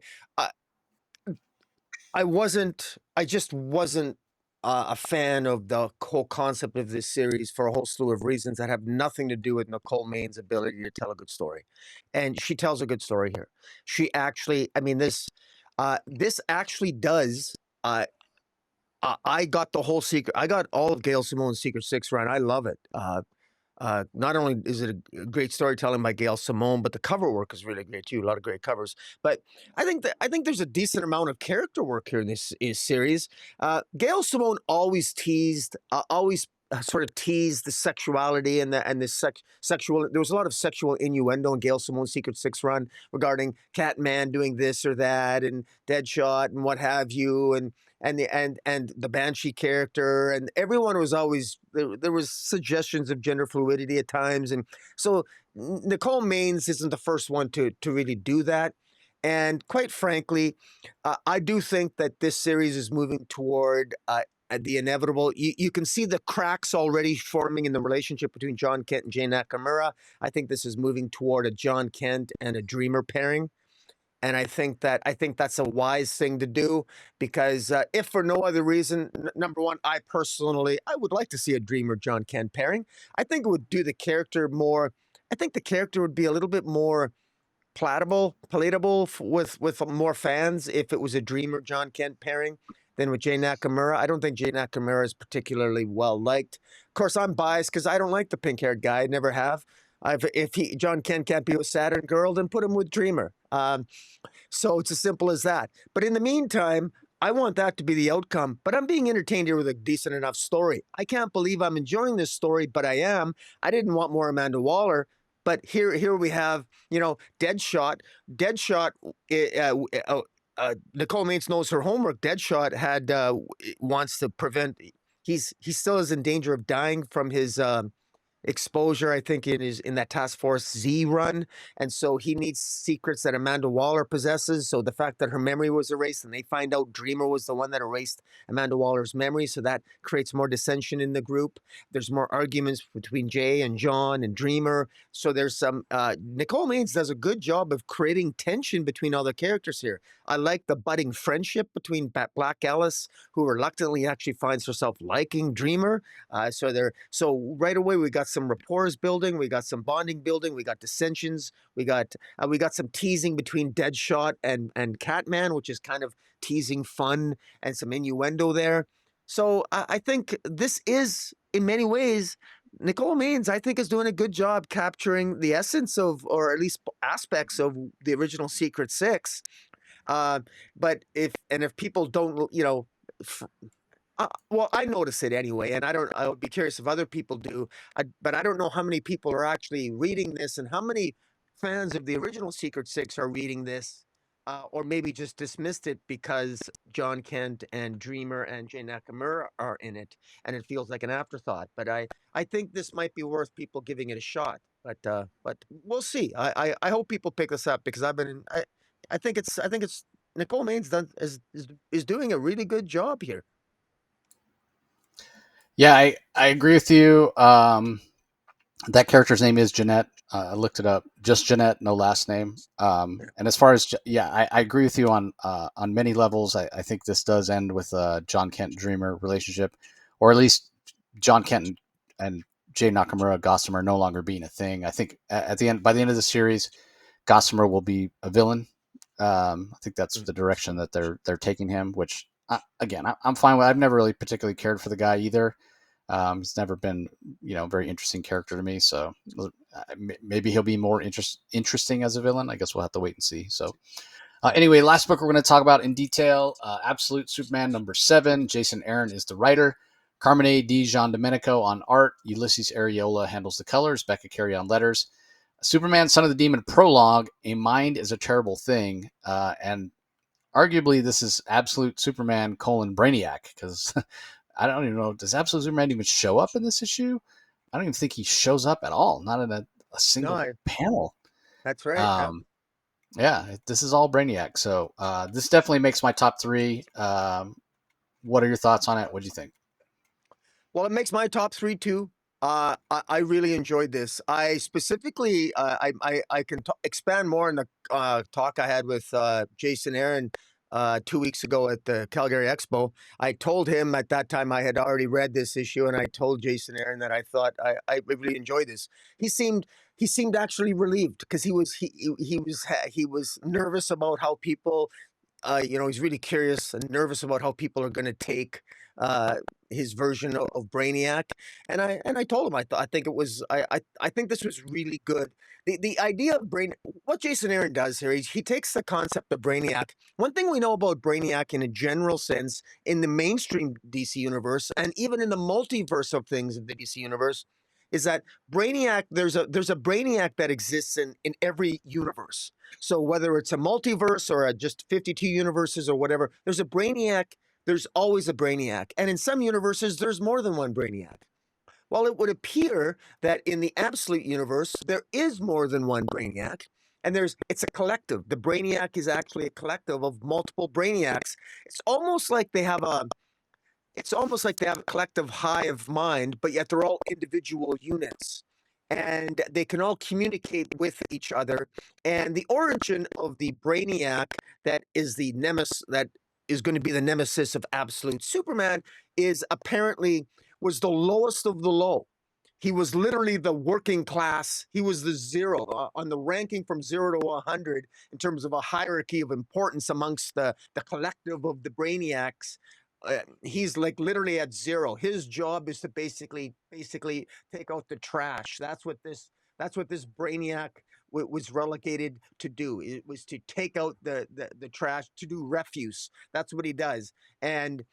just wasn't. a fan of the whole concept of this series for a whole slew of reasons that have nothing to do with Nicole Main's ability to tell a good story, and she tells a good story here. She actually, I mean, this actually does. I got the whole secret. I got all of Gail Simone's Secret Six run. I love it. Not only is it a great storytelling by Gail Simone, but the cover work is really great too. A lot of great covers. But I think there's a decent amount of character work here in this series. Gail Simone always teased, always sort of teased the sexuality and the sexual. There was a lot of sexual innuendo in Gail Simone's Secret Six run regarding Catman doing this or that, and Deadshot and what have you, and the Banshee character, and everyone was always there was suggestions of gender fluidity at times, and so Nicole Maines isn't the first one to really do that. And quite frankly, I do think that this series is moving toward the inevitable. You can see the cracks already forming in the relationship between John Kent and Jane Nakamura. I think this is moving toward a John Kent and a Dreamer pairing. And I think that's a wise thing to do because if for no other reason, number one, I would like to see a Dreamer John Kent pairing. I think it would do the character more. I think the character would be a little bit more palatable with more fans if it was a Dreamer John Kent pairing than with Jay Nakamura. I don't think Jay Nakamura is particularly well liked. Of course, I'm biased because I don't like the pink haired guy. I never have. If John Kent can't be with Saturn Girl, then put him with Dreamer. So it's as simple as that. But in the meantime, I want that to be the outcome. But I'm being entertained here with a decent enough story. I can't believe I'm enjoying this story, but I am. I didn't want more Amanda Waller. But here we have, Deadshot. Deadshot, Nicole Maines knows her homework. Deadshot wants to prevent. He still is in danger of dying from his exposure, I think, in that Task Force Z run, and so he needs secrets that Amanda Waller possesses. So the fact that her memory was erased, and they find out Dreamer was the one that erased Amanda Waller's memory, so that creates more dissension in the group. There's more arguments between Jay and John and Dreamer. So there's some. Nicole Maines does a good job of creating tension between all the characters here. I like the budding friendship between Black Alice, who reluctantly actually finds herself liking Dreamer. So right away we got some rapport building, we got some bonding building, we got dissensions, we got some teasing between Deadshot and Catman, which is kind of teasing fun and some innuendo there. So I think this is in many ways Nicole Maines, I think, is doing a good job capturing the essence of, or at least aspects of, the original Secret Six. Uh, but if people don't, well, I notice it anyway, and I would be curious if other people do. But I don't know how many people are actually reading this, and how many fans of the original Secret Six are reading this, or maybe just dismissed it because John Kent and Dreamer and Jay Nakamura are in it, and it feels like an afterthought. But I think this might be worth people giving it a shot. But we'll see. I hope people pick this up because I think it's Nicole Maines is doing a really good job here. Yeah, I agree with you. That character's name is Jeanette. I looked it up. Just Jeanette, no last name. And as far as I agree with you on many levels. I think this does end with a John Kent Dreamer relationship, or at least John Kent and Jay Nakamura Gossamer no longer being a thing. I think at the end, by the end of the series, Gossamer will be a villain. I think that's the direction that they're taking him. Which again, I'm fine with. I've never really particularly cared for the guy either. He's never been, very interesting character to me. So maybe he'll be more interesting as a villain. I guess we'll have to wait and see. So anyway, last book we're going to talk about in detail, Absolute Superman #7. Jason Aaron is the writer. Carmine Di Gian Domenico on art. Ulysses Areola handles the colors. Becca Carey on letters. Superman, Son of the Demon prologue. A mind is a terrible thing. And arguably this is Absolute Superman : Brainiac, because I don't even know. Does Absolute Superman even show up in this issue? I don't even think he shows up at all. Not in a single No, panel. that's right. Yeah. Yeah, this is all Brainiac. So this definitely makes my top three. What are your thoughts on it? What do you think? Well, it makes my top three too. I really enjoyed this. I specifically, I can expand more on the talk I had with Jason Aaron 2 weeks ago at the Calgary Expo. I told him at that time I had already read this issue, and I told Jason Aaron that I thought I really enjoyed this. He seemed he seemed actually relieved because he was nervous about how people he's really curious and nervous about how people are going to take uh, his version of Brainiac. And I told him I think it was I think this was really good. The idea of what Jason Aaron does here, he takes the concept of Brainiac. One thing we know about Brainiac in a general sense in the mainstream DC universe, and even in the multiverse of things of the DC universe, is that Brainiac, there's a Brainiac that exists in every universe. So whether it's a multiverse or just 52 universes or whatever, there's a Brainiac. There's always a Brainiac. And in some universes, there's more than one Brainiac. Well, it would appear that in the absolute universe, there is more than one Brainiac. And it's a collective. The Brainiac is actually a collective of multiple Brainiacs. It's almost like they have a it's almost like they have a collective hive mind, but yet they're all individual units. And they can all communicate with each other. And the origin of the Brainiac that is going to be the nemesis of Absolute Superman is apparently was the lowest of the low. He was literally the working class. He was the zero on the ranking from 0 to 100 in terms of a hierarchy of importance amongst the collective of the Brainiacs. He's like literally at zero. His job is to basically take out the trash. That's what this Brainiac was relegated to do. It was to take out the trash, to do refuse. That's what he does. And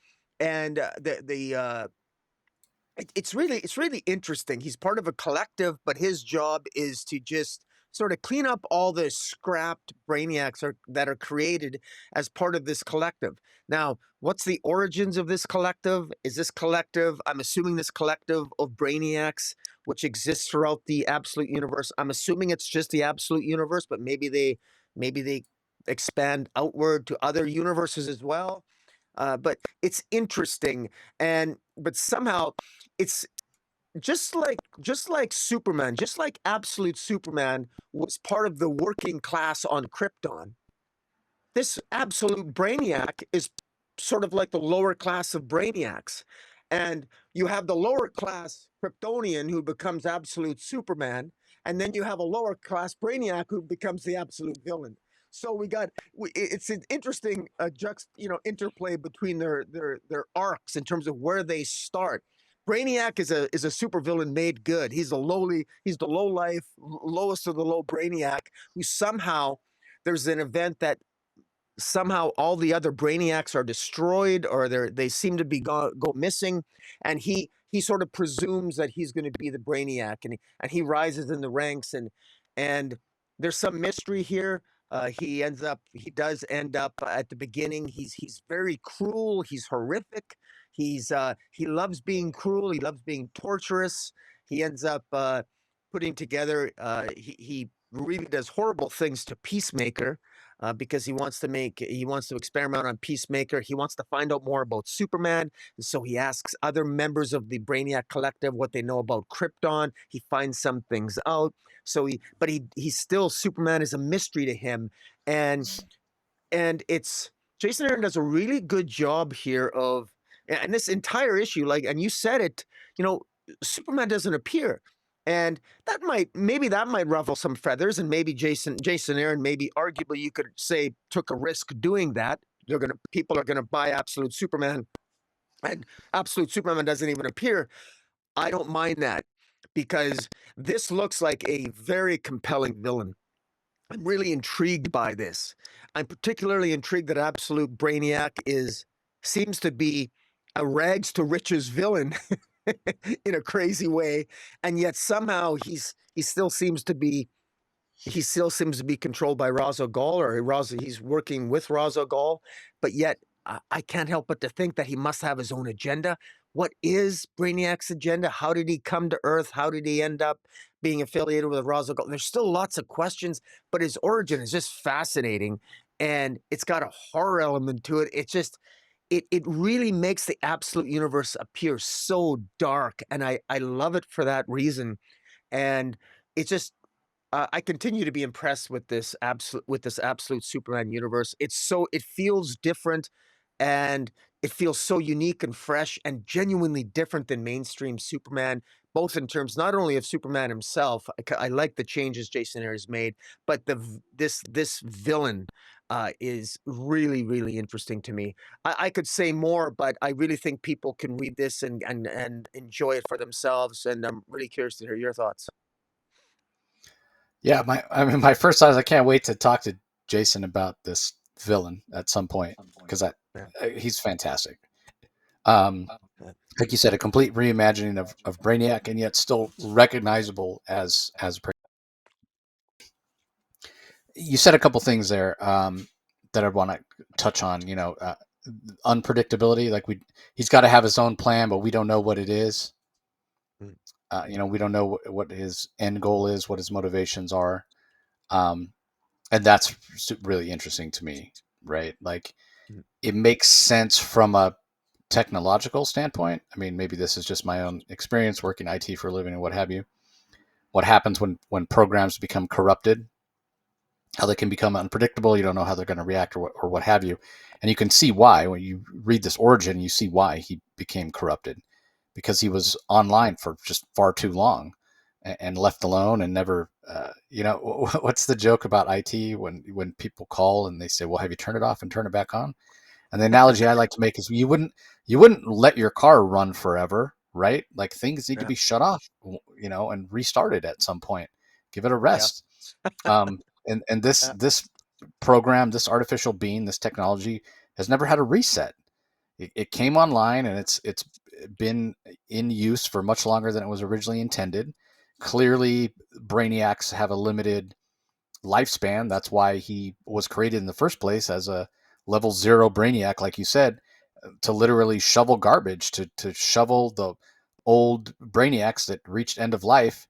it's really interesting. He's part of a collective, but his job is to just sort of clean up all the scrapped brainiacs that are created as part of this collective. Now, what's the origins of this collective? Is this collective, I'm assuming this collective of brainiacs, which exists throughout the absolute universe. I'm assuming it's just the absolute universe, but maybe they expand outward to other universes as well. But it's interesting, but somehow it's just like Superman, just like absolute Superman was part of the working class on Krypton. This absolute Brainiac is sort of like the lower class of Brainiacs. And you have the lower class Kryptonian who becomes absolute Superman, and then you have a lower class Brainiac who becomes the absolute villain. So it's an interesting interplay between their arcs in terms of where they start. Brainiac is a supervillain made good. He's the low life, lowest of the low Brainiac who somehow there's an event that somehow all the other brainiacs are destroyed or they seem to be go missing, and he sort of presumes that he's going to be the brainiac, and he rises in the ranks, and there's some mystery here. He does end up at the beginning. He's very cruel. He's horrific. He loves being cruel. He loves being torturous. He ends up putting together. He really does horrible things to Peacemaker, because he wants to experiment on Peacemaker. He wants to find out more about Superman, and so he asks other members of the Brainiac Collective what they know about Krypton. He finds some things out. He's still Superman is a mystery to him, and it's Jason Aaron does a really good job here and this entire issue, and you said it, Superman doesn't appear. And maybe that might ruffle some feathers, and maybe Jason Aaron, maybe arguably you could say took a risk doing that. People are gonna buy Absolute Superman, and Absolute Superman doesn't even appear. I don't mind that because this looks like a very compelling villain. I'm really intrigued by this. I'm particularly intrigued that Absolute Brainiac seems to be a rags to riches villain in a crazy way, and yet somehow he still seems to be controlled by Ra's al Ghul, or he's working with Ra's al Ghul, but yet I can't help but to think that he must have his own agenda. What is Brainiac's agenda? How did he come to Earth? How did he end up being affiliated with Ra's al Ghul? There's still lots of questions, but his origin is just fascinating, and it's got a horror element to it. It really makes the absolute universe appear so dark, and I love it for that reason. And it's just I continue to be impressed with this absolute Superman universe. It feels different, and it feels so unique and fresh and genuinely different than mainstream Superman, both in terms not only of Superman himself. I like the changes Jason Ayers made, but this villain is really really interesting to me. I could say more, but I really think people can read this and enjoy it for themselves. And I'm really curious to hear your thoughts. Yeah, my first thought is I can't wait to talk to Jason about this villain at some point because Yeah. he's fantastic. Um, like you said, a complete reimagining of Brainiac, and yet still recognizable as. You said a couple things there that I want to touch on. Unpredictability. Like he's got to have his own plan, but we don't know what it is. Mm, We don't know what his end goal is, what his motivations are, um, and that's really interesting to me. Right? Like mm, it makes sense from a technological standpoint. I mean, maybe this is just my own experience working IT for a living and what have you. What happens when programs become corrupted, how they can become unpredictable. You don't know how they're going to react or what have you. And you can see why when you read this origin, you see why he became corrupted because he mm. was online for just far too long and left alone and never, what's the joke about IT when people call and they say, well, have you turned it off and turn it back on? And the analogy I like to make is you wouldn't let your car run forever, right? Like things need to Yeah, be shut off, and restarted at some point. Give it a yeah, rest. And this yeah, this program, this artificial being, this technology has never had a reset. It came online and it's been in use for much longer than it was originally intended. Clearly, brainiacs have a limited lifespan. That's why he was created in the first place as a level zero brainiac, like you said, to literally shovel garbage, to shovel the old brainiacs that reached end of life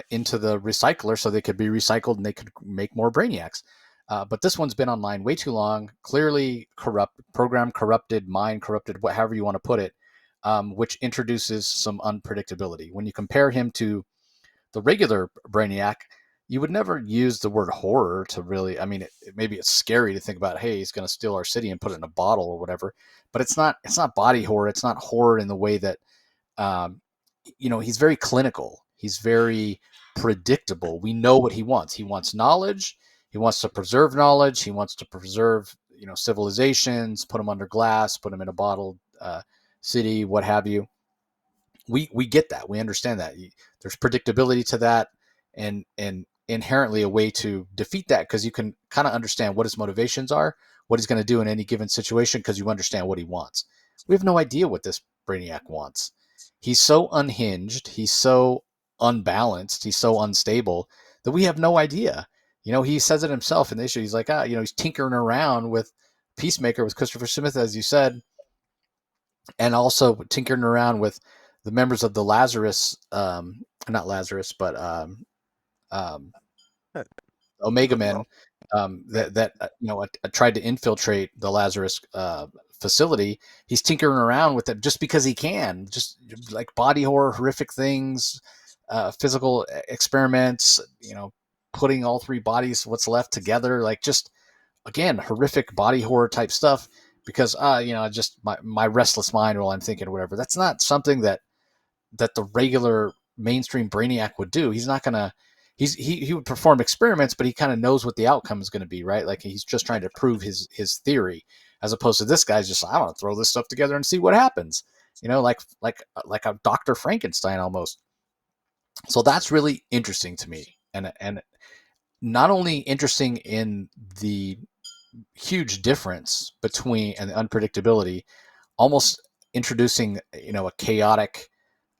into the recycler so they could be recycled and they could make more brainiacs. But this one's been online way too long, clearly corrupt, program corrupted, mind corrupted, whatever you want to put it, which introduces some unpredictability. When you compare him to the regular Brainiac, you would never use the word horror to really. I mean, maybe it's scary to think about. Hey, he's going to steal our city and put it in a bottle or whatever. But it's not. It's not body horror. It's not horror in the way that um, he's very clinical. He's very predictable. We know what he wants. He wants knowledge. He wants to preserve knowledge. He wants to preserve, civilizations, put them under glass, put them in a bottled city, what have you. We get that. We understand that. There's predictability to that, and inherently a way to defeat that because you can kind of understand what his motivations are, what he's going to do in any given situation because you understand what he wants. We have no idea what this Brainiac wants. He's so unhinged. He's so unbalanced. He's so unstable that we have no idea. He says it himself in the issue. He's like, he's tinkering around with Peacemaker with Christopher Smith, as you said, and also tinkering around with the members of the Lazarus, not Lazarus, but um, I Omega don't know. Men, Yeah, that tried to infiltrate the Lazarus facility. He's tinkering around with it just because he can, just like body horror, horrific things, physical experiments. Putting all three bodies, what's left together, like just again horrific body horror type stuff because just my restless mind while I'm thinking or whatever. That's not something that the regular mainstream brainiac would do. He's not gonna he would perform experiments, but he kind of knows what the outcome is going to be, right? Like he's just trying to prove his theory, as opposed to this guy's just I want to throw this stuff together and see what happens. Like a Dr. Frankenstein almost. So that's really interesting to me, and not only interesting in the huge difference between and the unpredictability, almost introducing a chaotic,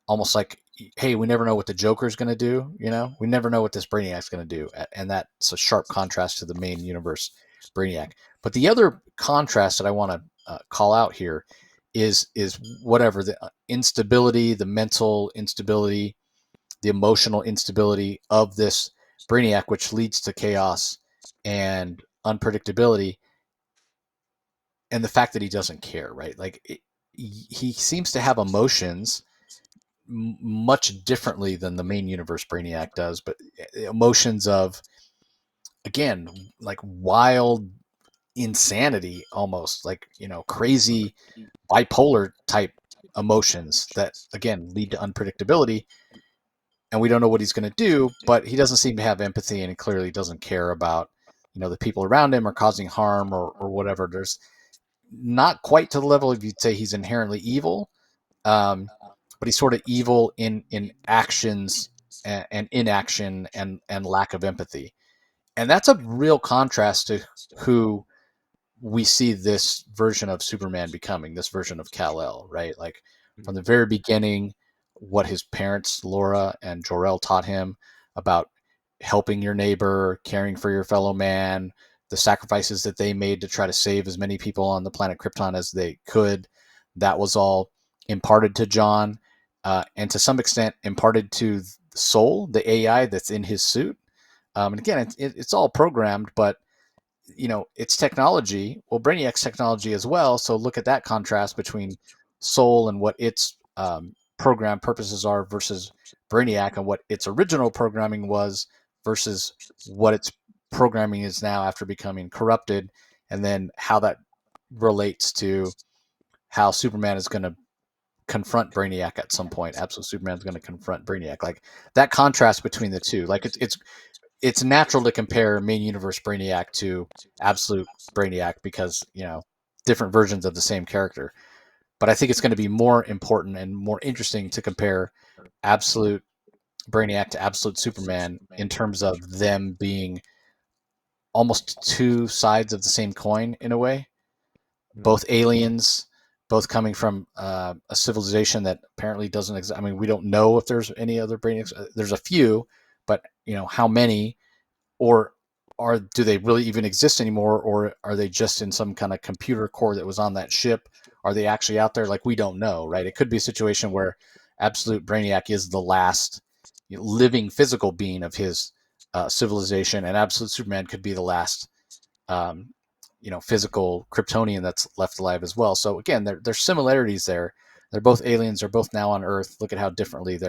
almost like, hey, we never know what the Joker's going to do. We never know what this Brainiac's going to do, and that's a sharp contrast to the main universe Brainiac. But the other contrast that I want to call out here is whatever the instability, the mental instability, the emotional instability of this Brainiac, which leads to chaos and unpredictability, and the fact that he doesn't care, right? Like he seems to have emotions, much differently than the main universe Brainiac does, but emotions of, again, like wild insanity, almost like, crazy bipolar type emotions that again lead to unpredictability, and we don't know what he's going to do, but he doesn't seem to have empathy, and he clearly doesn't care about the people around him or causing harm or whatever. There's not quite to the level of you'd say he's inherently evil, um, but he's sort of evil in actions and inaction and lack of empathy, and that's a real contrast to who we see this version of Superman becoming, this version of Kal-El, right? Like from the very beginning, what his parents, Laura and Jor-El, taught him about helping your neighbor, caring for your fellow man, the sacrifices that they made to try to save as many people on the planet Krypton as they could. That was all imparted to John, and to some extent imparted to the Soul, the AI that's in his suit. And again, it's all programmed, but it's technology. Well, Brainiac's technology as well. So look at that contrast between Soul and what its program purposes are versus Brainiac and what its original programming was versus what its programming is now after becoming corrupted, and then how that relates to how Superman is going to confront Brainiac at some point. Absolute Superman is going to confront Brainiac. Like that contrast between the two. Like it's natural to compare main universe Brainiac to absolute Brainiac because different versions of the same character. But I think it's going to be more important and more interesting to compare absolute Brainiac to absolute Superman in terms of them being almost two sides of the same coin in a way. Both aliens, both coming from a civilization that apparently doesn't exist. I mean, we don't know if there's any other Brainiacs. There's a few, but how many? Or do they really even exist anymore, or are they just in some kind of computer core that was on that ship? Are they actually out there? Like, we don't know, right? It could be a situation where absolute Brainiac is the last living physical being of his civilization, and absolute Superman could be the last um, physical Kryptonian that's left alive as well. So again, there's similarities there. They're both aliens. They're both now on Earth. Look at how differently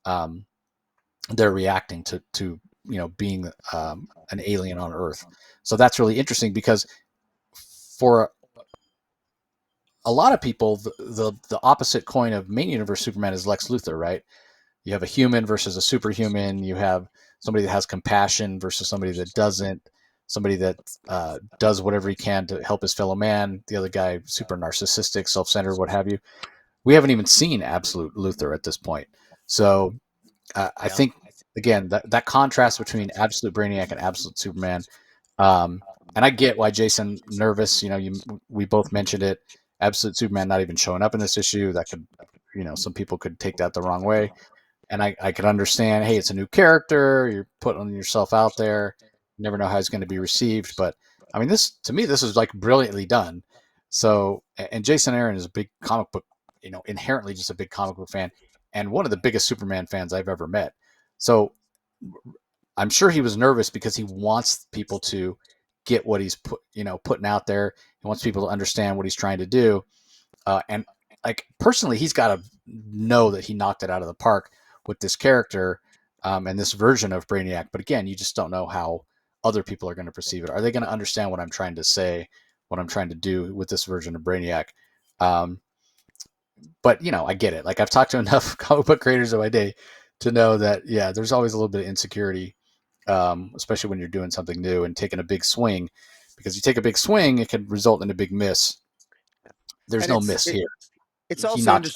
um, they're reacting to being an alien on Earth. So that's really interesting because for a lot of people, the opposite coin of main universe Superman is Lex Luthor, right? You have a human versus a superhuman. You have somebody that has compassion versus somebody that doesn't. Somebody that does whatever he can to help his fellow man. The other guy, super narcissistic, self-centered, what have you. We haven't even seen absolute Luthor at this point. So I think again that contrast between absolute Brainiac and absolute Superman, um, and I get why Jason nervous. We both mentioned it. Absolute Superman not even showing up in this issue. That could, some people could take that the wrong way, and I could understand. Hey, it's a new character. You're putting yourself out there. You never know how he's going to be received. But I mean, this to me, this is like brilliantly done. So, and Jason Aaron is a big comic book, inherently just a big comic book fan, and one of the biggest Superman fans I've ever met. So I'm sure he was nervous because he wants people to get what he's putting out there. He wants people to understand what he's trying to do. And like personally, he's got to know that he knocked it out of the park with this character and this version of Brainiac. But again, you just don't know how other people are going to perceive it. Are they going to understand what I'm trying to say, what I'm trying to do with this version of Brainiac? Um, but I get it. Like I've talked to enough comic book creators in my day to know that yeah, there's always a little bit of insecurity, especially when you're doing something new and taking a big swing. Because you take a big swing, it can result in a big miss. There's And no miss here. it's He also knocked it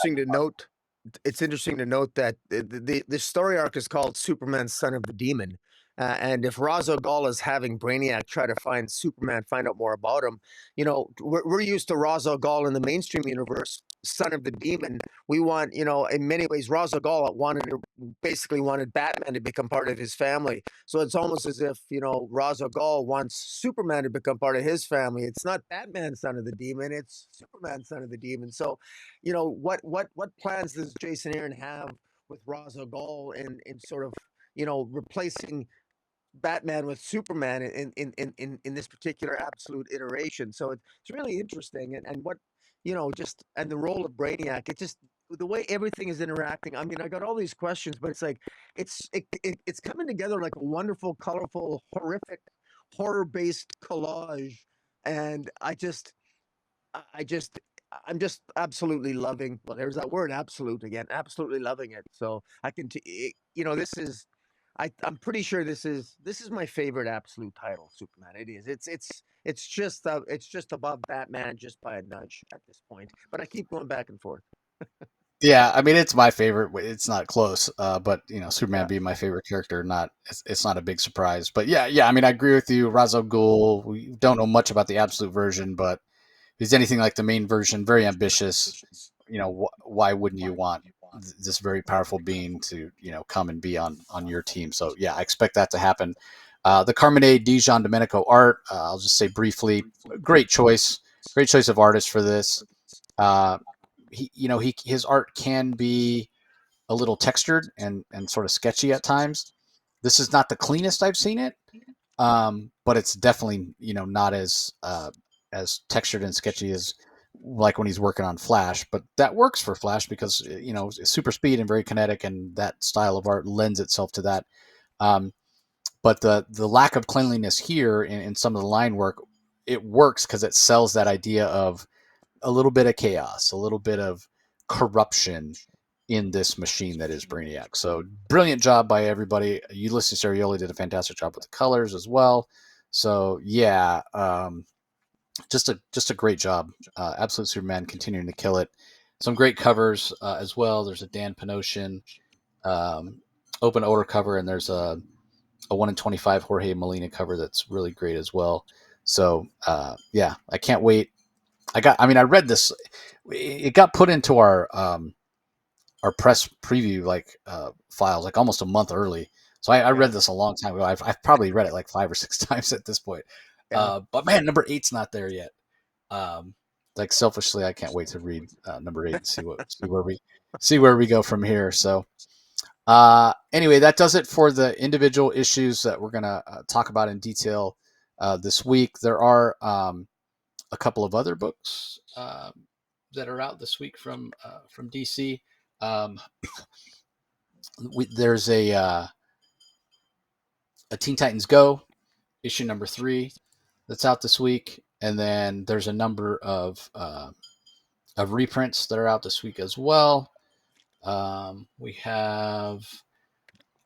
interesting to note that the story arc is called Superman, Son of the Demon. And if Ra's al Ghul is having Brainiac try to find Superman, find out more about him, we're used to Ra's al Ghul in the mainstream universe, Son of the Demon. We want, in many ways, Ra's al Ghul basically wanted Batman to become part of his family. So it's almost as if, Ra's al Ghul wants Superman to become part of his family. It's not Batman, Son of the Demon, it's Superman, Son of the Demon. So what plans does Jason Aaron have with Ra's al Ghul in sort of replacing Batman with Superman in this particular absolute iteration? So it's really interesting, and what just and the role of Brainiac. It just the way everything is interacting. I mean, I got all these questions, but it's like it's coming together like a wonderful, colorful, horrific, horror-based collage, and I just I'm just absolutely loving. Well, there's that word, absolute again. Absolutely loving it. So I can, this is. I'm pretty sure this is my favorite absolute title, Superman. It is. It's just above Batman just by a nudge at this point. But I keep going back and forth. Yeah, I mean it's my favorite. It's not close, but Superman Yeah. being my favorite character, not it's not a big surprise. But yeah. I mean, I agree with you. Ra's al Ghul. We don't know much about the absolute version, but if he's anything like the main version, very ambitious. Why wouldn't you want this very powerful being to come and be on your team? So yeah, I expect that to happen. The Carmine Dijon Domenico art. I'll just say briefly, great choice of artist for this. Uh, his art can be a little textured and sort of sketchy at times. This is not the cleanest I've seen it, but it's definitely not as textured and sketchy as like when he's working on Flash. But that works for Flash because it's super speed and very kinetic, and that style of art lends itself to that. Um, but the lack of cleanliness here in some of the line work, it works because it sells that idea of a little bit of chaos, a little bit of corruption in this machine that is Brainiac. So brilliant job by everybody. Ulysses Arioli did a fantastic job with the colors as well. So yeah, just a great job. Absolute Superman continuing to kill it. Some great covers as well. There's a Dan Panosian um, open order cover, and there's a 1 in 25 Jorge Molina cover that's really great as well. So yeah, I can't wait. I read this. It got put into our press preview files like almost a month early. So I Yeah. read this a long time ago. I've probably read it like 5 or 6 times at this point. Yeah. But man, number eight's not there yet. Um, like selfishly, I can't wait to read number eight and see where we go from here. So anyway, that does it for the individual issues that we're gonna talk about in detail this week. There are a couple of other books that are out this week from DC. Um, there's a Teen Titans Go issue number 3 that's out this week, and then there's a number of reprints that are out this week as well. We have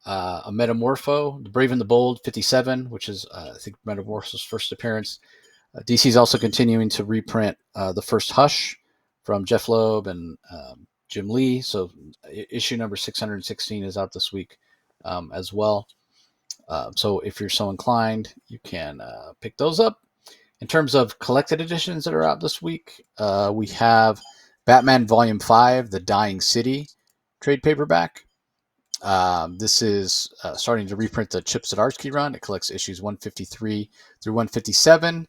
a Metamorpho, The Brave and the Bold 57, which is I think Metamorpho's first appearance. DC is also continuing to reprint the first Hush from Jeff Loeb and Jim Lee. So issue number 616 is out this week as well. So if you're so inclined, you can pick those up. In terms of collected editions that are out this week, we have Batman Volume 5, The Dying City trade paperback. This is starting to reprint the Chip Zdarsky run. It collects issues 153 through 157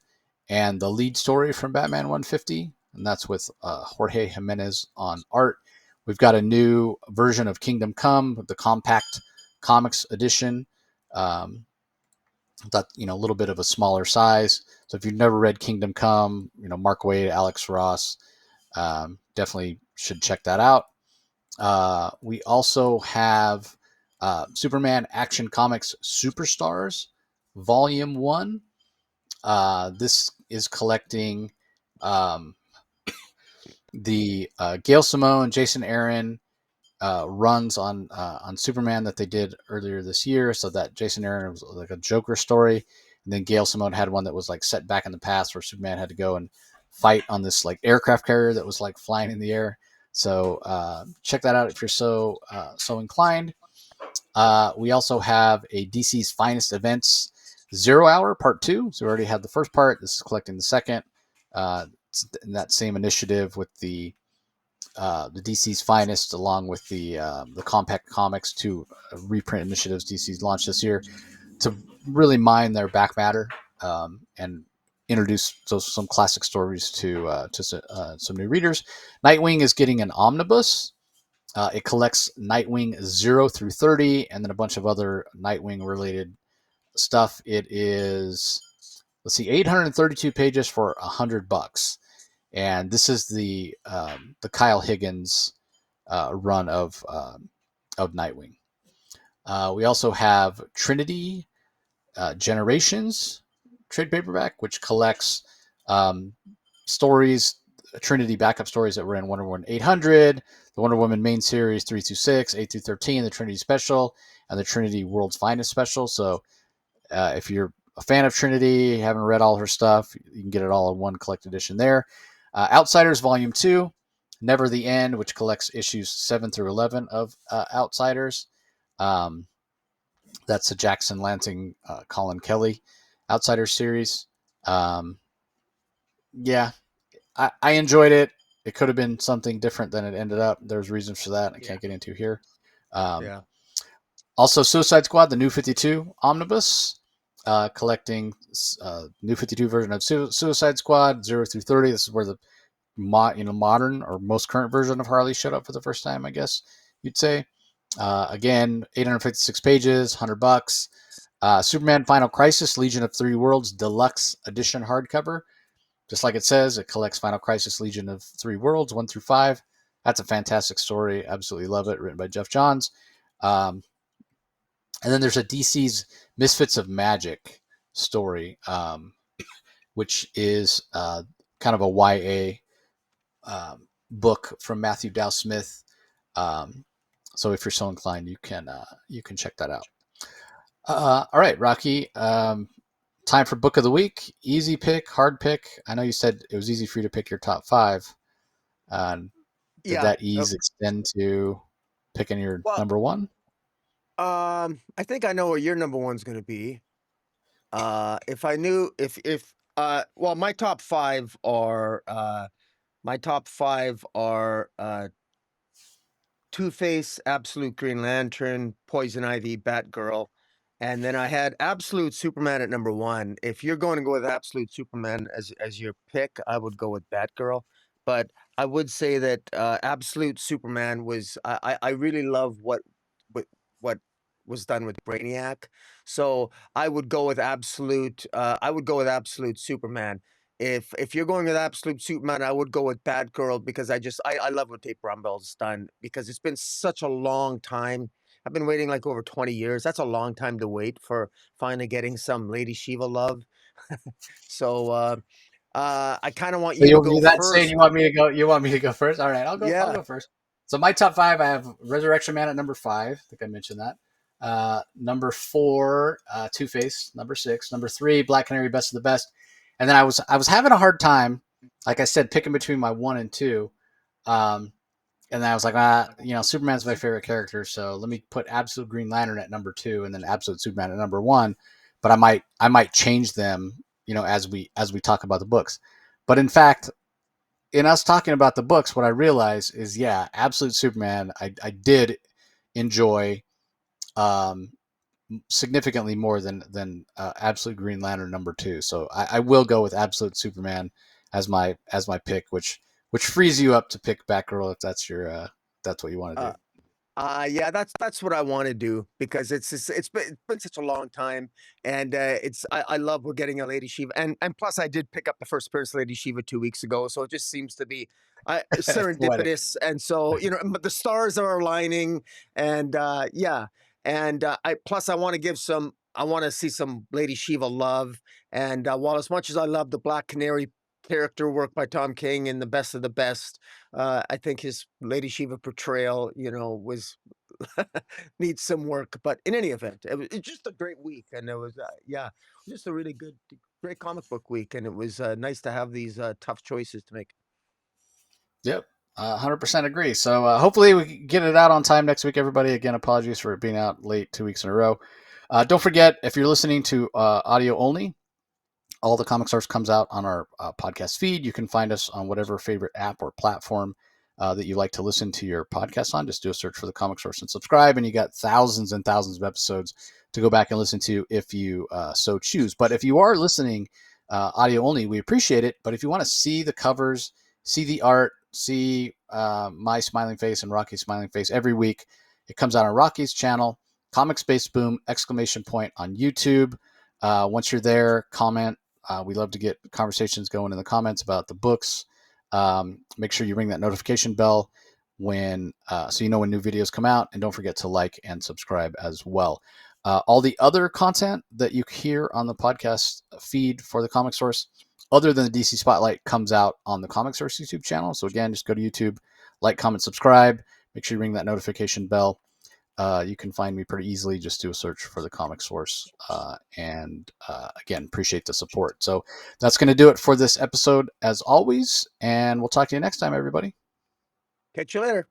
and the lead story from Batman 150, and that's with Jorge Jimenez on art. We've got a new version of Kingdom Come, the compact comics edition. That a little bit of a smaller size. So if you've never read Kingdom Come, Mark Waid, Alex Ross, definitely should check that out. We also have Superman Action Comics Superstars Volume 1. This is collecting um, the Gail Simone, Jason Aaron runs on Superman that they did earlier this year. So that Jason Aaron was like a Joker story, and then Gail Simone had one that was like set back in the past where Superman had to go and fight on this like aircraft carrier that was like flying in the air. So check that out if you're so inclined. We also have a DC's Finest Events 0 Hour Part 2. So we already had the first part. This is collecting the second. It's in that same initiative with the DC's Finest, along with the Compact Comics 2 reprint initiatives DC's launched this year to really mine their back matter and introduce some classic stories to some new readers. Nightwing is getting an omnibus. It collects Nightwing 0 through 30 and then a bunch of other Nightwing related stuff. It is, let's see, 832 pages for $100. And this is the Kyle Higgins run of Nightwing. We also have Trinity Generations trade paperback, which collects um, stories, Trinity backup stories that were in Wonder Woman 800, the Wonder Woman main series 326, 8 through 13, the Trinity Special, and the Trinity World's Finest Special. So if you're a fan of Trinity, haven't read all her stuff, you can get it all in one collected edition there. Outsiders Volume 2, Never the End, which collects issues 7 through 11 of Outsiders. Um, that's a Jackson Lansing, Colin Kelly Outsiders series. Um, yeah, I enjoyed it. It could have been something different than it ended up. There's reasons for that I Yeah, can't get into here. Um, yeah. Also, Suicide Squad, the New 52 Omnibus, collecting New 52 version of Suicide Squad 0 through 30. This is where the modern or most current version of Harley showed up for the first time, I guess you'd say. Again, 856 pages, $100. Superman Final Crisis, Legion of Three Worlds Deluxe Edition hardcover. Just like it says, it collects Final Crisis Legion of Three Worlds 1 through 5. That's a fantastic story. Absolutely love it. Written by Jeff Johns. Um, and then there's a DC's Misfits of Magic story, which is kind of a YA book from Matthew Dow Smith. Um, so if you're so inclined, you can check that out. All right, Rocky. Time for book of the week. Easy pick, hard pick. I know you said it was easy for you to pick your top five. Did Yeah. that ease extend to picking your Well, number one? I think I know what your number one's gonna be. If I knew if well, my top five are Two-Face, Absolute Green Lantern, Poison Ivy, Batgirl, and then I had Absolute Superman at number one. If you're going to go with Absolute Superman as your pick, I would go with Batgirl. But I would say that Absolute Superman was I really love what what was done with Brainiac. So I would go with Absolute Superman. If you're going with Absolute Superman, I would go with Batgirl because I love what Tape Rumble's done because it's been such a long time. I've been waiting like over 20 years. That's a long time to wait for finally getting some Lady Shiva love. So I kind of want So you to go that's saying first. you want me to go. You want me to go first? All right, I'll go. I'll Yeah. go first. So my top five, I have Resurrection Man at number five. I think I mentioned that. Number four, Two Face. Number six. Number three, Black Canary, Best of the Best. And then I was having a hard time, like I said, picking between my one and two. Um, and then I was like, Superman's my favorite character, so let me put Absolute Green Lantern at number two, and then Absolute Superman at number one. But I might change them, as we talk about the books. But in fact, in us talking about the books, what I realized is, yeah, Absolute Superman, I did enjoy um, significantly more than Absolute Green Lantern number two. So I will go with Absolute Superman as my pick, which frees you up to pick Batgirl if that's what you want to Uh, do. yeah, that's what I want to do because it's been such a long time, and I love we're getting a Lady Shiva, and plus I did pick up the first appearance of Lady Shiva 2 weeks ago, so it just seems to be Poetic. serendipitous, and so but the stars are aligning, and yeah, and I want to I want to see some Lady Shiva love, and while as much as I love the Black Canary character work by Tom King and the best of the best. I think his Lady Shiva portrayal, was needs some work. But in any event, it's just a great week, and it was yeah, just a really great comic book week, and it was nice to have these tough choices to make. Yep. 100% agree. So hopefully we can get it out on time next week, everybody. Again, apologies for it being out late 2 weeks in a row. Don't forget, if you're listening to audio only, all the comic source comes out on our podcast feed. You can find us on whatever favorite app or platform that you like to listen to your podcast on. Just do a search for the comic source and subscribe, and you got thousands and thousands of episodes to go back and listen to if you so choose. But if you are listening audio only, we appreciate it. But if you want to see the covers, see the art, see my smiling face and Rocky's smiling face every week, it comes out on Rocky's channel, Comic Space Boom, exclamation point on YouTube. Once you're there, comment. We love to get conversations going in the comments about the books. Make sure you ring that notification bell. when so you know when new videos come out, and don't forget to like and subscribe as well. All the other content that you hear on the podcast feed for the Comic Source, other than the DC Spotlight, comes out on the Comic Source YouTube channel. So again, just go to YouTube, like, comment, subscribe. Make sure you ring that notification bell. You can find me pretty easily. Just do a search for the Comic Source. And again, appreciate the support. So that's going to do it for this episode, as always. And we'll talk to you next time, everybody. Catch you later.